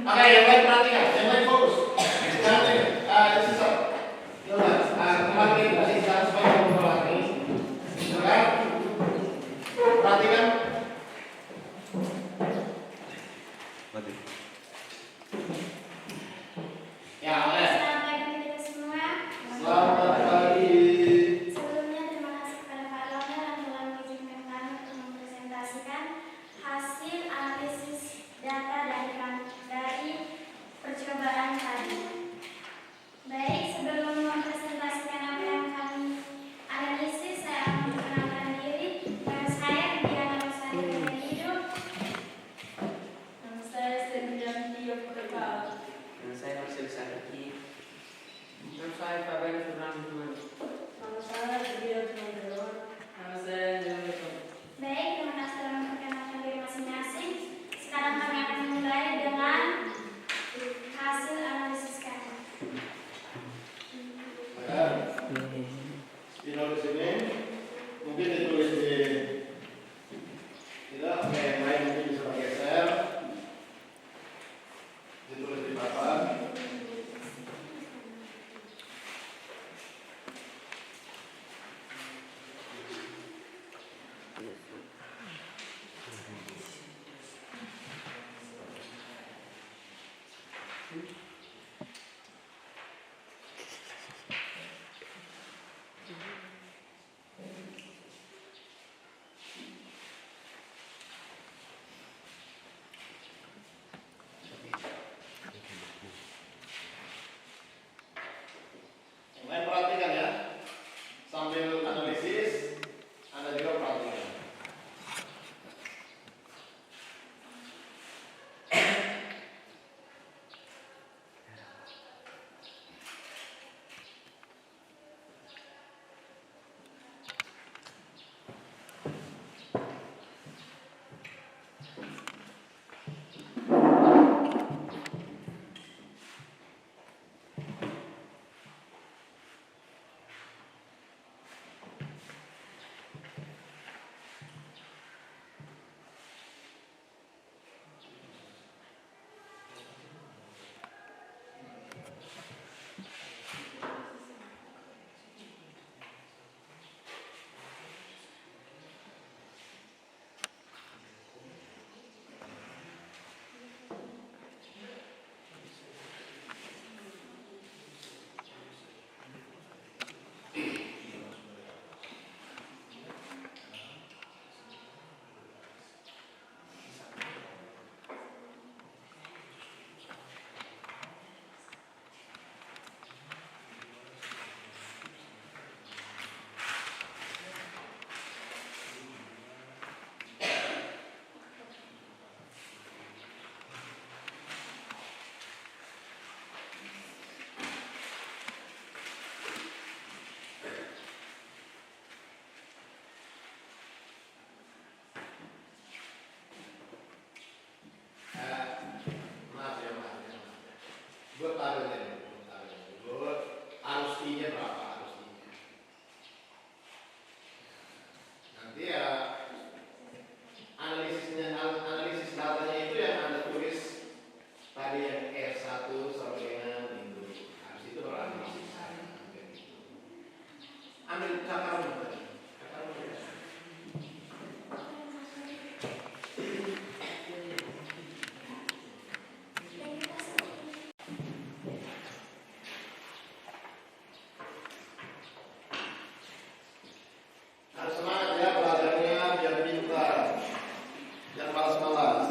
Maka yang lain perhatikan, yang lain fokus. Jangan ini, sisa. Jonas, kembali sisa supaya kamu lagi. Oke? Perhatikan. Ya, oleh. Selamat pagi kita semua. Selamat pagi. Sebelumnya terima kasih kepada Pak Lona yang telah mengizinkan kami untuk mempresentasikan hasil analisis data dari percobaan tadi. Baik, sebelum mempresentasikan apa yang kami analisis, saya akan memperkenalkan diri. Nama saya Diana Rosani Hidup. Nama saya Sendirian Tio Purwal. Nama saya Marcel Sariki. Nama saya Fabian Fernando. Nama saya Dia Teman. Nama saya Jonathan. Baik, terima kasih telah memperkenalkan diri masing-masing. Sekarang kami akan memulai dengan hasil analisis kami. Spidol di sini, mungkin ditulis di tidak, oke, yang lain mungkin bisa bergeser, ditulis di papan. Yang lain perhatikan ya, sambil analisis, Anda juga perhatikan. Buat taruhnya, buat arus I-nya berapa arus I-nya? Nanti ya analisis datanya itu yang Anda tulis tadi yang R1 sampai dengan itu. Habis itu beranalisis. Ambil cakaran tadi. Harus semangat ya belajarnya biar pintar. Jangan malas-malas.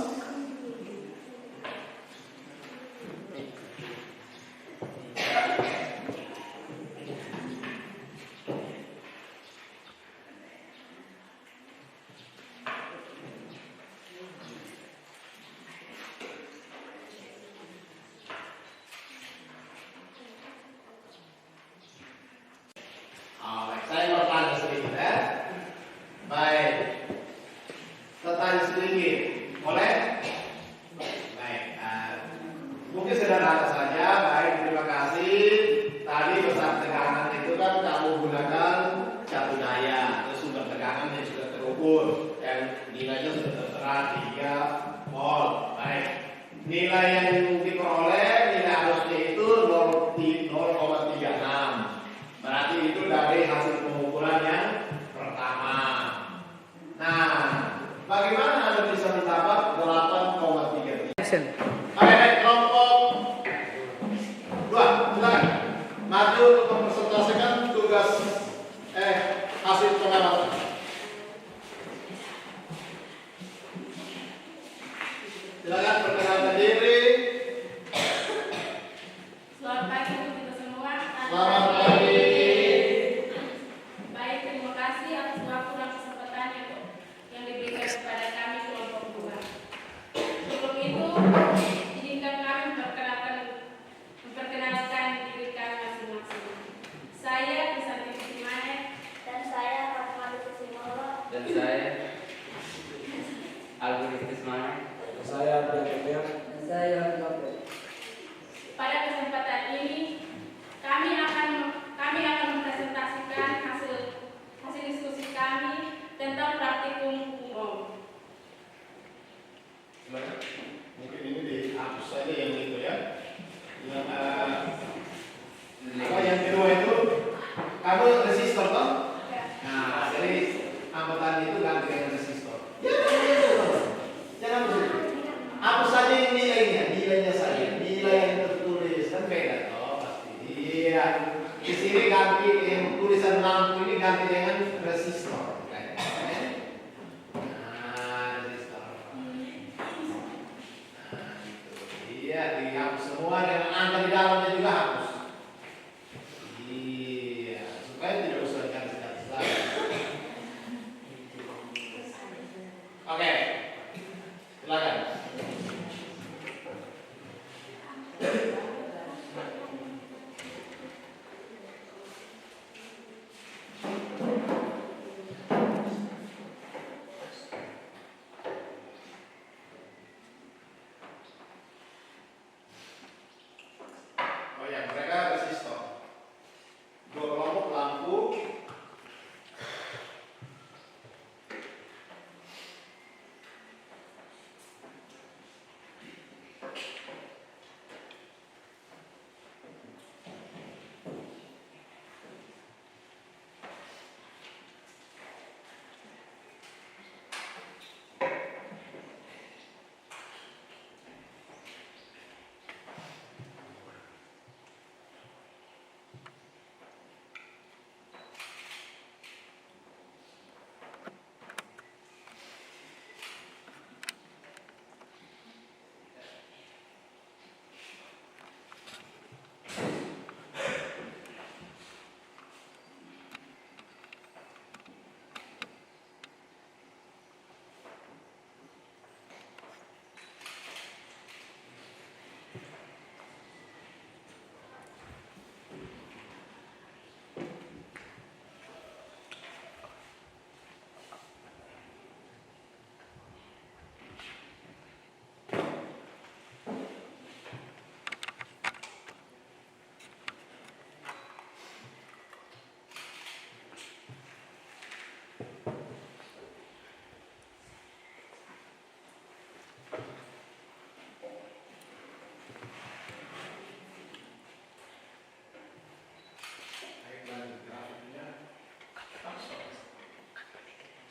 Saya bertanya sedikit ya. Baik. Bertanya sedikit. Boleh? Baik. Mungkin sederhana saja. Baik, terima kasih. Tadi besar tekanan itu kan kamu gunakan satu daya. Terus sumber tekanan yang sudah terukur. Yang nilainya sudah tertera 3 volt. Baik. Nilai yang kita action. Oke, baik, kelompok 2, silakan maju untuk mempresentasikan tugas hasil pengamatan. Silakan perkenalkan diri. Selamat pagi untuk kita semua. Selamat pagi. Baik, terima kasih atas waktu dan kesempatan yang diberikan kepada kami kelompok 2. Sebelum itu, izinkan kami memperkenalkan diri kami masing-masing. Saya Krisanti Kusimane Dan saya Rahmat Kusimoro. Dan saya Alvin Istismane. Saya Bernard. Saya Pada kesempatan ini, kami akan mempresentasikan hasil diskusi kami tentang praktikum umum. Silakan. Mungkin ini dihapus saja yang itu ya. Yang yang kedua itu kamu resistor toh? Nah, jadi angkutan itu ganti dengan resistor. Jangan begitu. Hapus saja yang nilainya saja. Nilai yang tertulis kan beda toh pasti. Iya. Di sini ganti yang tulisan lampu ini ganti dengan resistor. Nah, resistor. Iya, dihapus semua dengan angka di dalamnya juga hapus. Iya, supaya tidak usah dikasih lagi. Oke, silakan. Oh ya, mereka resistor. Dua kelompok lampu.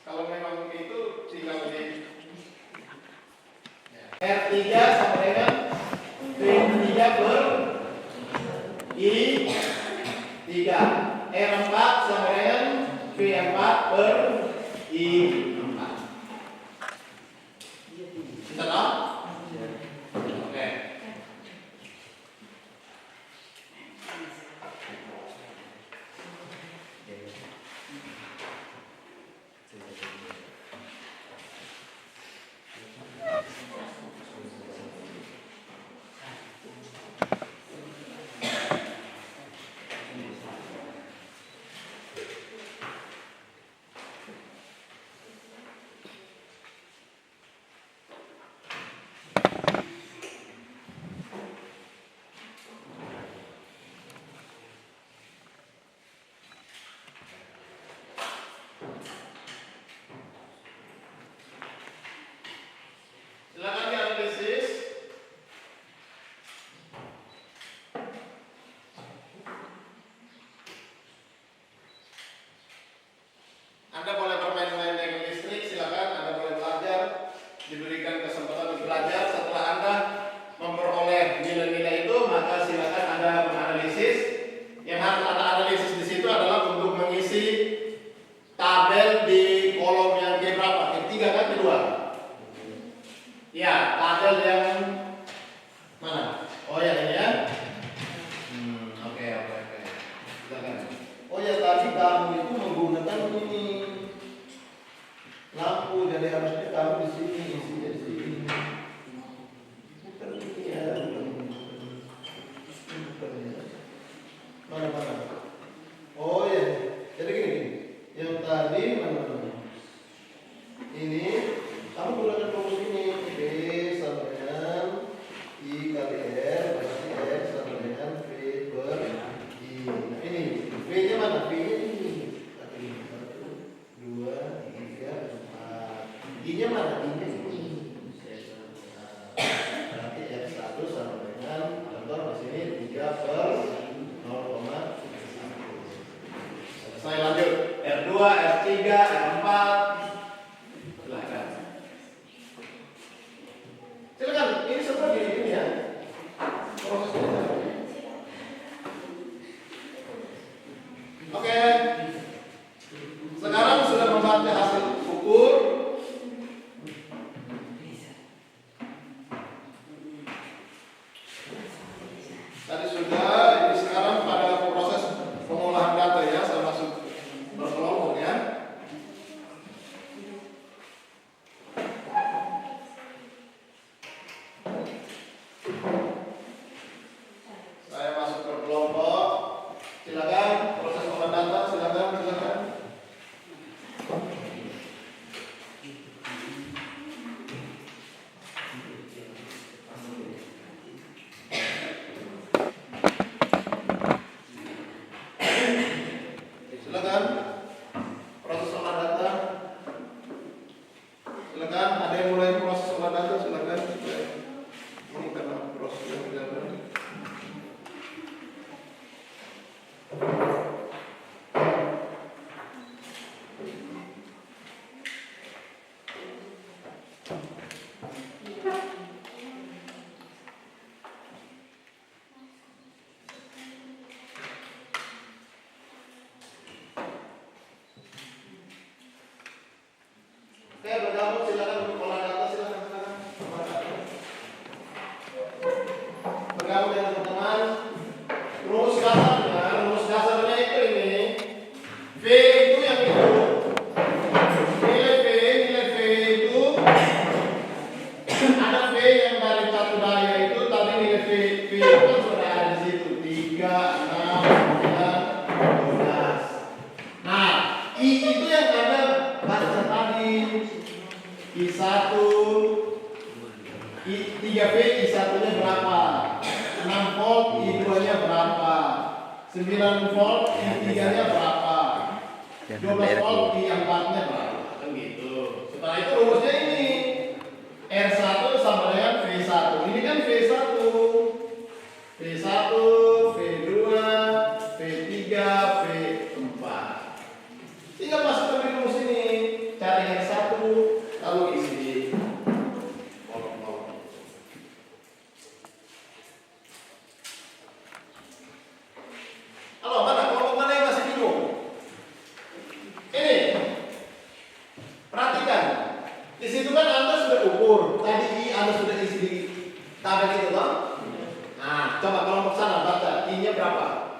Kalau memang itu tinggal di R3 sama dengan V3 per I3. R4 sama dengan V4 per I4. Bisa tahu? Oke. R2, R3, R4. Silakan, ini semua di ini ya. Prosesnya. Oke. Sekarang sudah membaca hasil ukur. Tadi sudah, ini sekarang pada proses pengolahan data ya, saya masuk berkelompok ya. Saya masuk ke kelompok. Silakan proses pengolahan data, silakan. Silakan proses olah data. Silakan, ada yang mulai proses olah data, silakan. Ini karena proses yang berjalan. Oke, bergabung silakan untuk olah data, silakan. Bergabung dengan teman-teman. Rumus dasarnya itu ini. V itu yang itu. Nilai V itu ada V yang dari satu daya itu, tapi nilai V itu kan sudah ada di situ. 3, 6, 9, 12. Nah, I itu yang ada baca tadi. I1 I3V I1-nya berapa? 6 volt I2-nya berapa? 9 volt I3-nya berapa? 12 volt I4-nya berapa? Kan gitu. Setelah itu rumusnya ini R1 sama dengan V1. Ini kan V1 V1, V2, V3, V4. Tinggal masukkan di rumus ini. Cari R1 lalu isi di kolom-kolom. Halo, kelompok mana yang masih bingung? Ini, perhatikan. Di situ kan Anda sudah ukur. Tadi Anda sudah isi di tabel itu kan? Nah, coba kelompok sana baca. I-nya berapa?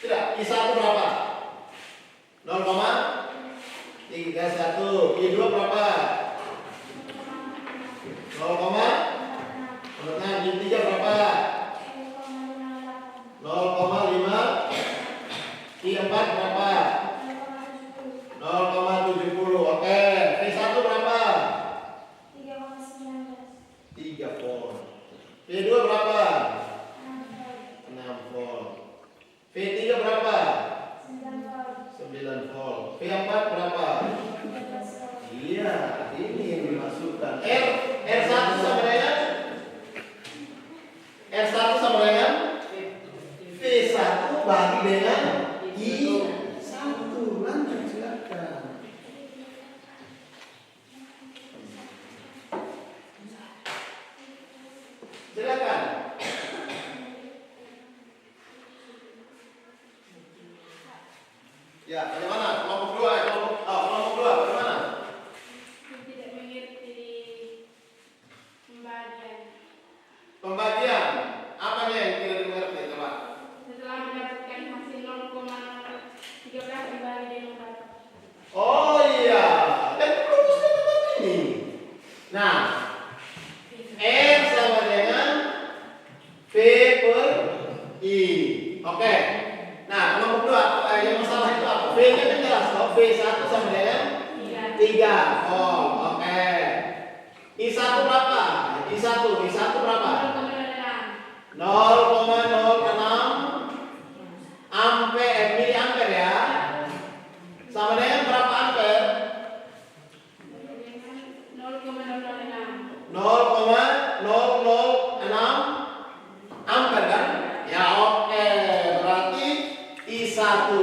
Tidak, I1 berapa? 0,31. I2 berapa? 0,6. I3 berapa? 0,5. I4 berapa? 0,70. Oke, V1 berapa? 3 volt. V2 berapa? 6 volt. V3 berapa? 9 volt. V4 berapa? Iya, ini yang dimasukkan. R1 sama dengan R1 sama dengan V1 bagi dengan I1. Lanjut silakan. Silakan. Ya, bagaimana? Kelompok 2, kelompok 2 bagaimana? Tidak mengerti pembagian. Pembagian. Apanya yang tidak dimengerti, coba? Setelah mendapatkan hasil 0,13 dibagi dengan berapa? Oh iya, kan rumusnya begini. Nah, R sama dengan V per I. Oke. Nah, kelompok 2 yang masalah itu apa? V-nya kan jelas toh, V1 sama dengan 3 volt. Oke. I1 berapa? I1 berapa? 0,06 ampere, miliampere ya. Sama dengan berapa ampere? 0,006 ampere kan? Ya oke, berarti I1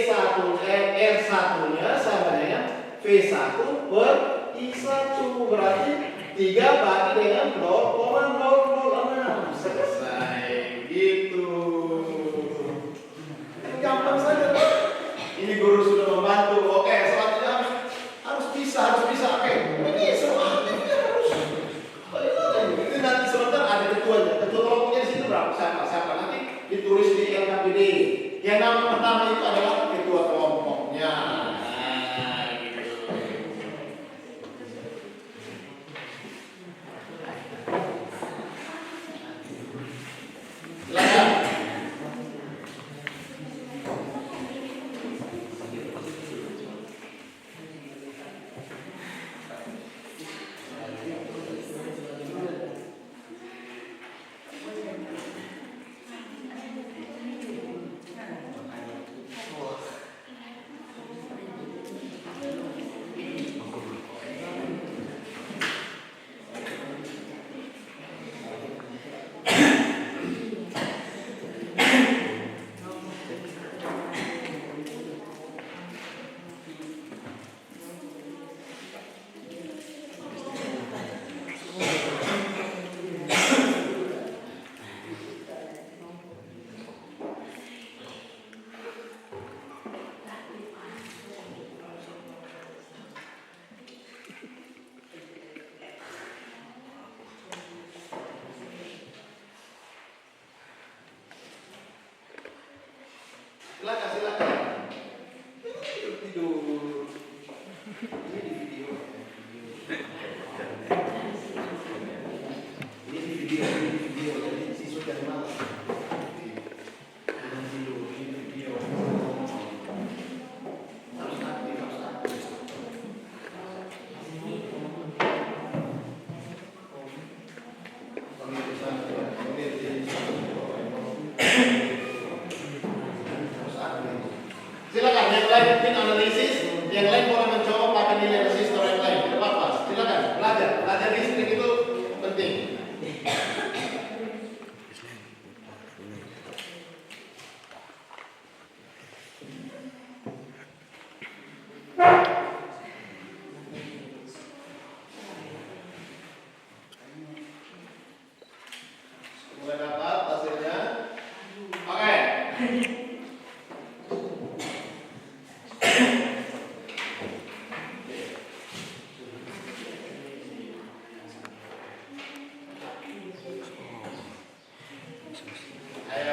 R1-nya sama dengan V1 per I1, berarti 3 bagi dengan 0,006. Selesai gitu. Ini gampang saja. Ini guru sudah membantu. Oke, selanjutnya harus bisa. Oke, ini semuanya harus. Itu nanti sebentar ada ketuanya. Ketua kelompoknya di situ berapa? Siapa? Nanti ditulis di LKPD. Yang nama pertama itu adalah ketua kelompoknya. Nah, gitu. Silakan. Silakan. Tidur. Ini di video. Jadi siswa dari mana? Ini video. Harus aktif. Silakan yang lain mungkin analisis, yang lain boleh mencoba pakai nilai resistor yang lain. Tidak apa-apa. Silakan belajar listrik itu penting. Mulai dapat hasilnya. Oke. Ayo,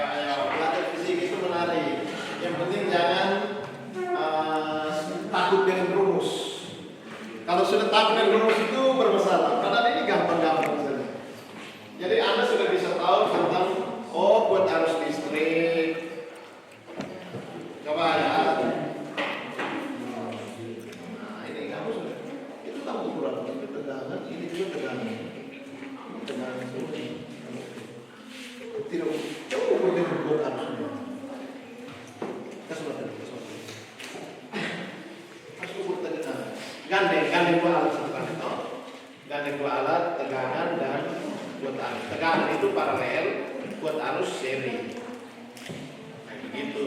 belajar fisik itu menarik. Yang penting jangan takut dengan rumus. Kalau sudah takut dengan rumus itu bermasalah. Karena ini gampang-gampang saja. Jadi Anda sudah bisa tahu tentang buat arus listrik. Coba ya. Nah, ini kamu sudah. Itu kamu ukuran itu tegangan, ini juga tegangan. Tegangan ini. Tidak coba ukur dengan buat arusnya. Kasih harus ukur tegangan. Gandeng dua alat sebenarnya. Gandeng dua alat tegangan dan buat arus. Tegangan itu paralel, buat arus seri. Nah, begitu.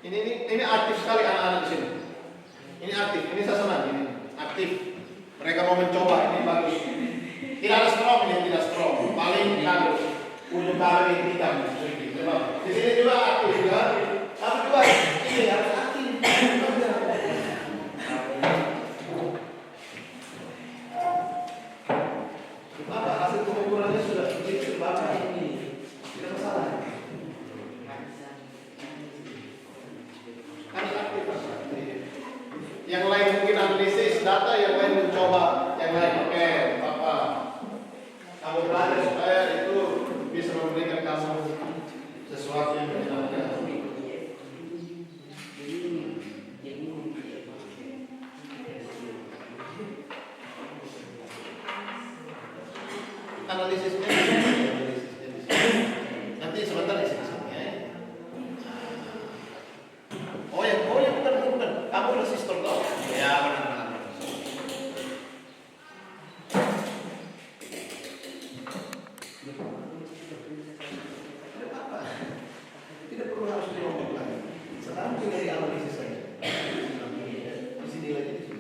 Ini aktif sekali anak-anak di sini. Ini aktif, ini saya senang ini aktif. Mereka mau mencoba, ini bagus. Tidak ada strong, ini tidak strong. Paling kalau ujung kali ini hitam. Di sini juga aktif juga. Tapi juga ini harus aktif. Bapak hasil pengukurannya sudah begitu bapak ini tidak masalah. Kan aktif Pak. Yang lain mungkin analisis data, yang lain mencoba, yang lain oke, Bapak. Kamu belajar supaya itu bisa memberikan kamu sesuatu yang menyenangkan. Analisisnya nanti sebentar di sini ya. Oh ya bukan. Kamu resistor toh? Ya benar. Tidak perlu harus diomongkan. Sekarang tinggal di analisis saja. Di sini lagi di sini.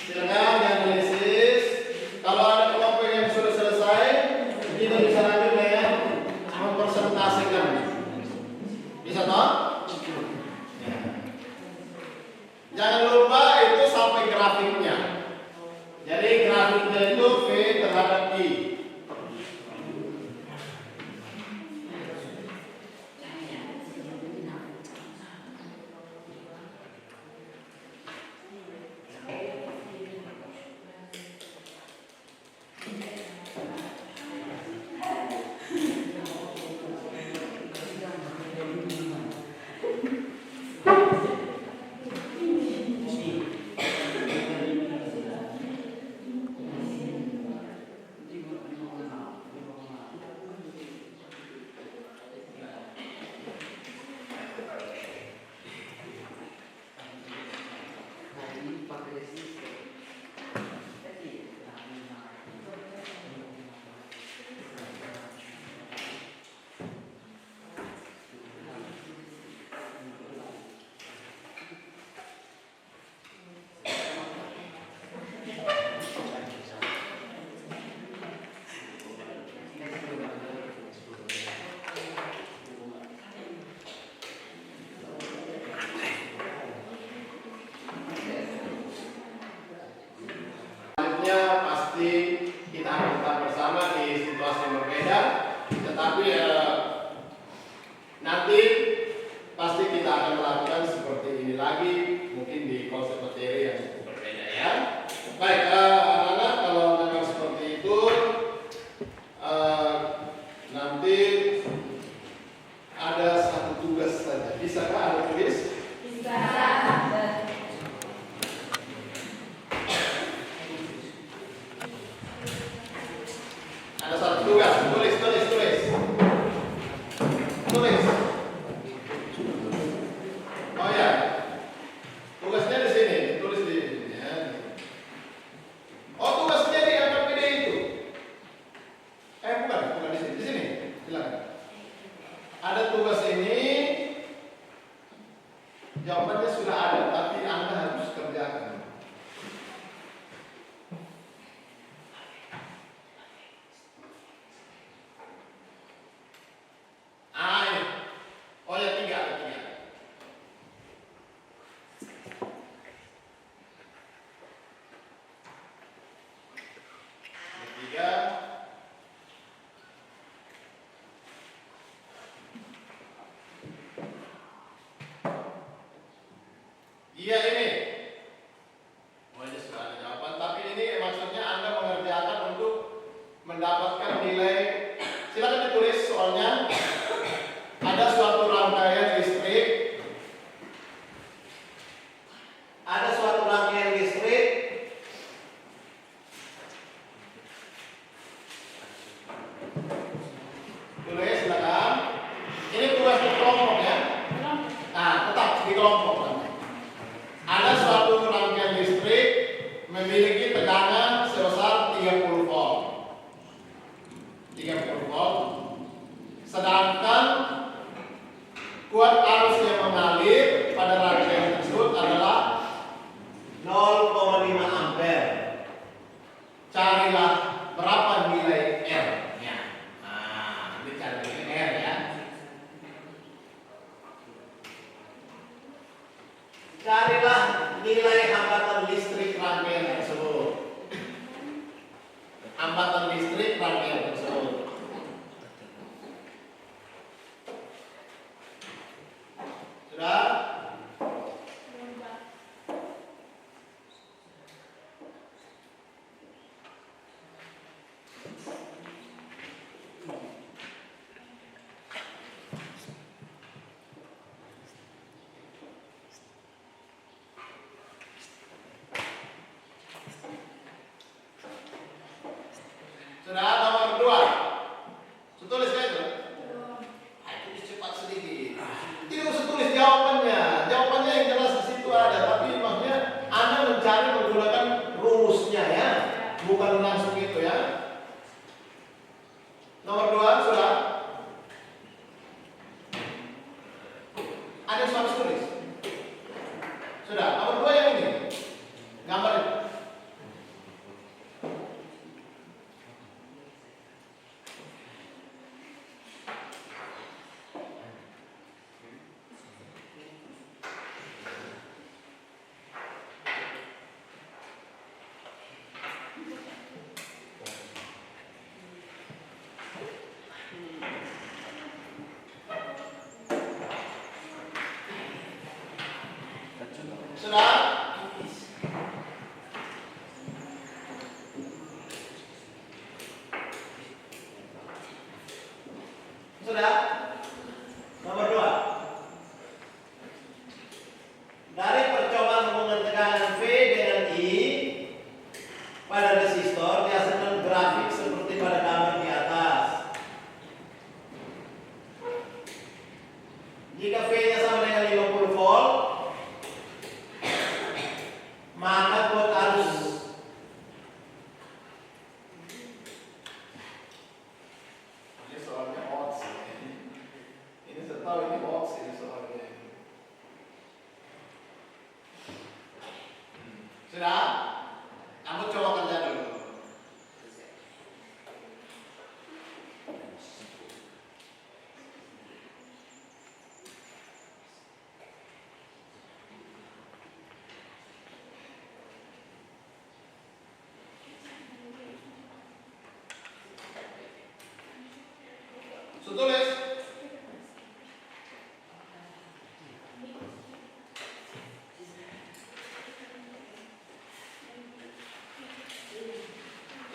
Silakan dianalisis. Kalau ada kelompok yang sudah selesai, kita bisa lanjut dengan mempresentasikan. Bisa toh? Ya. Jangan lupa itu sampai grafiknya. Jadi grafiknya itu V terhadap I. Pasti kita akan tetap bersama di situasi yang berbeda, tetapi nanti pasti kita akan melakukan seperti ini lagi, mungkin di konsep materi yang berbeda ya. Baik, anak-anak, kalau memang seperti itu, nanti ada satu tugas saja. Bisakah ada tulis? Bisa. Ada satu tugas, tulis. Oh ya, tugasnya di sini, tulis di sini ya. Oh, tugasnya di APPD itu. Bukan di sini, silakan. Ada tugas ini, jawabannya sudah ada, tapi Anda harus kerjakan. Ini. Oh ya, tiga. Tiga. Iya ini. Oh ini sudah ada. ada suatu rangkaian listrik dulu ya, silakan. Ini tugas di kelompok ya. Nah, tetap di kelompok. Ada suatu rangkaian listrik memiliki tegangan sebesar 30 volt. 30 volt. Sedangkan kuat arus yang mengalir pada rangkaian tersebut adalah 0,5 ampere. Carilah berapa nilai R-nya. Nah, ini cari nilai R ya. Carilah nilai hambatan listrik rangkaian tersebut. Hambatan listrik rangkaian tersebut. Sudah? Sudah, nomor 2. Tulis kan itu? Tulis cepat sedikit. Tidak usah tulis jawabannya. Jawabannya yang jelas di situ ada, tapi maksudnya Anda mencari menggunakan rumusnya ya, bukan langsung itu ya. Nomor 2 sudah. Ada yang harus tulis. Sudah. Nomor 2 yang ini. Gambar itu. Sudah? Sudah? Nomor 2. Dari percobaan hubungan tekanan V dengan I pada resistor dihasilkan grafik seperti pada gambar di atas. Jika V-nya sama dengan 50 volt, maka kuat arus ini soalnya odds ini saya tahu ini odds ini soalnya. Sudah? Kamu coba kerja dulu. Tulis.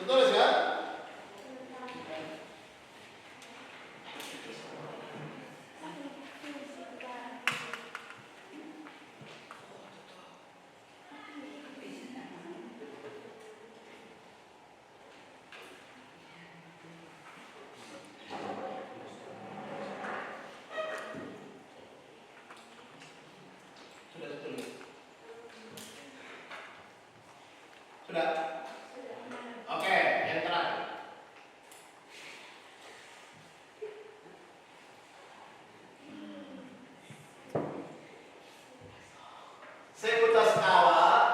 Tulis ya. Sudah? Oke, yang terakhir. Sekutas kawat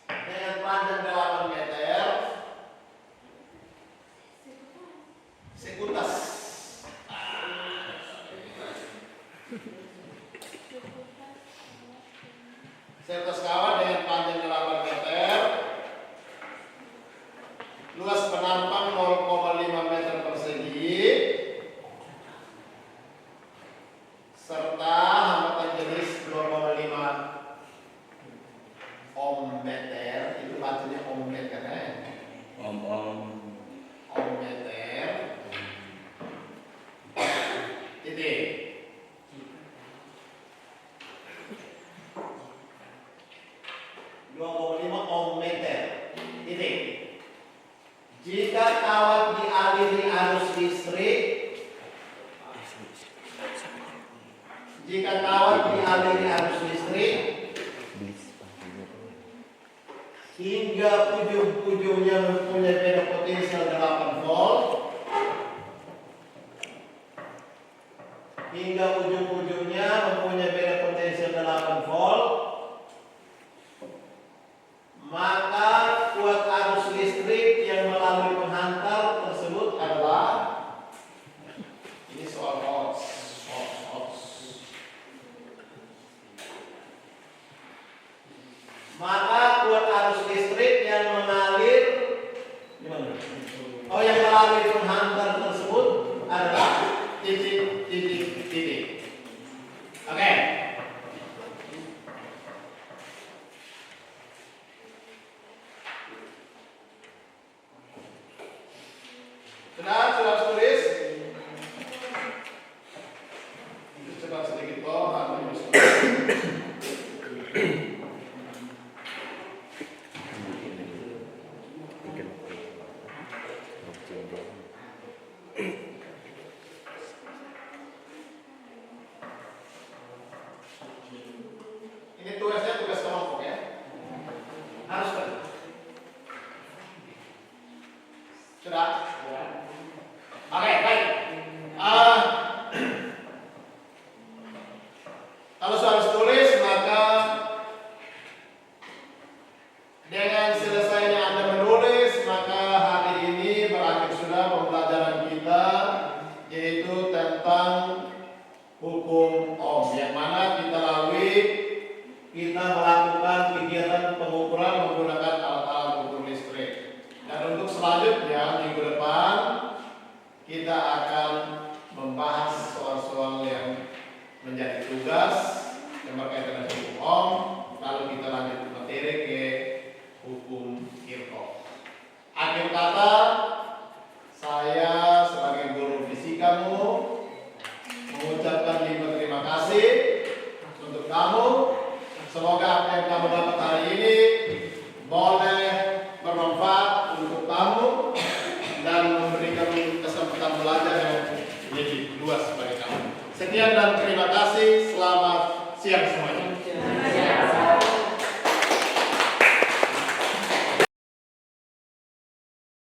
dengan panjang 8 meter. Sekutas. Sekutas kawat dengan panjang 8 meter. Luas penampang 0,5 meter persegi. Serta hambatan jenis 0,5 ohm meter. Itu bacanya ohm meter ya. Ohm meter. Titik. ujung-ujungnya mempunyai beda potensial 8 volt hingga ujung-ujungnya mempunyai beda potensial 8 volt, maka kuat arus listrik yang melalui penghantar tersebut adalah, ini soal odds. Maka kuat arus listrik yang mengalir gimana? Oh, yang melalui penghantar tersebut adalah titik. Oke. Sudah tulis? Cepat sedikit bawah. Ini 12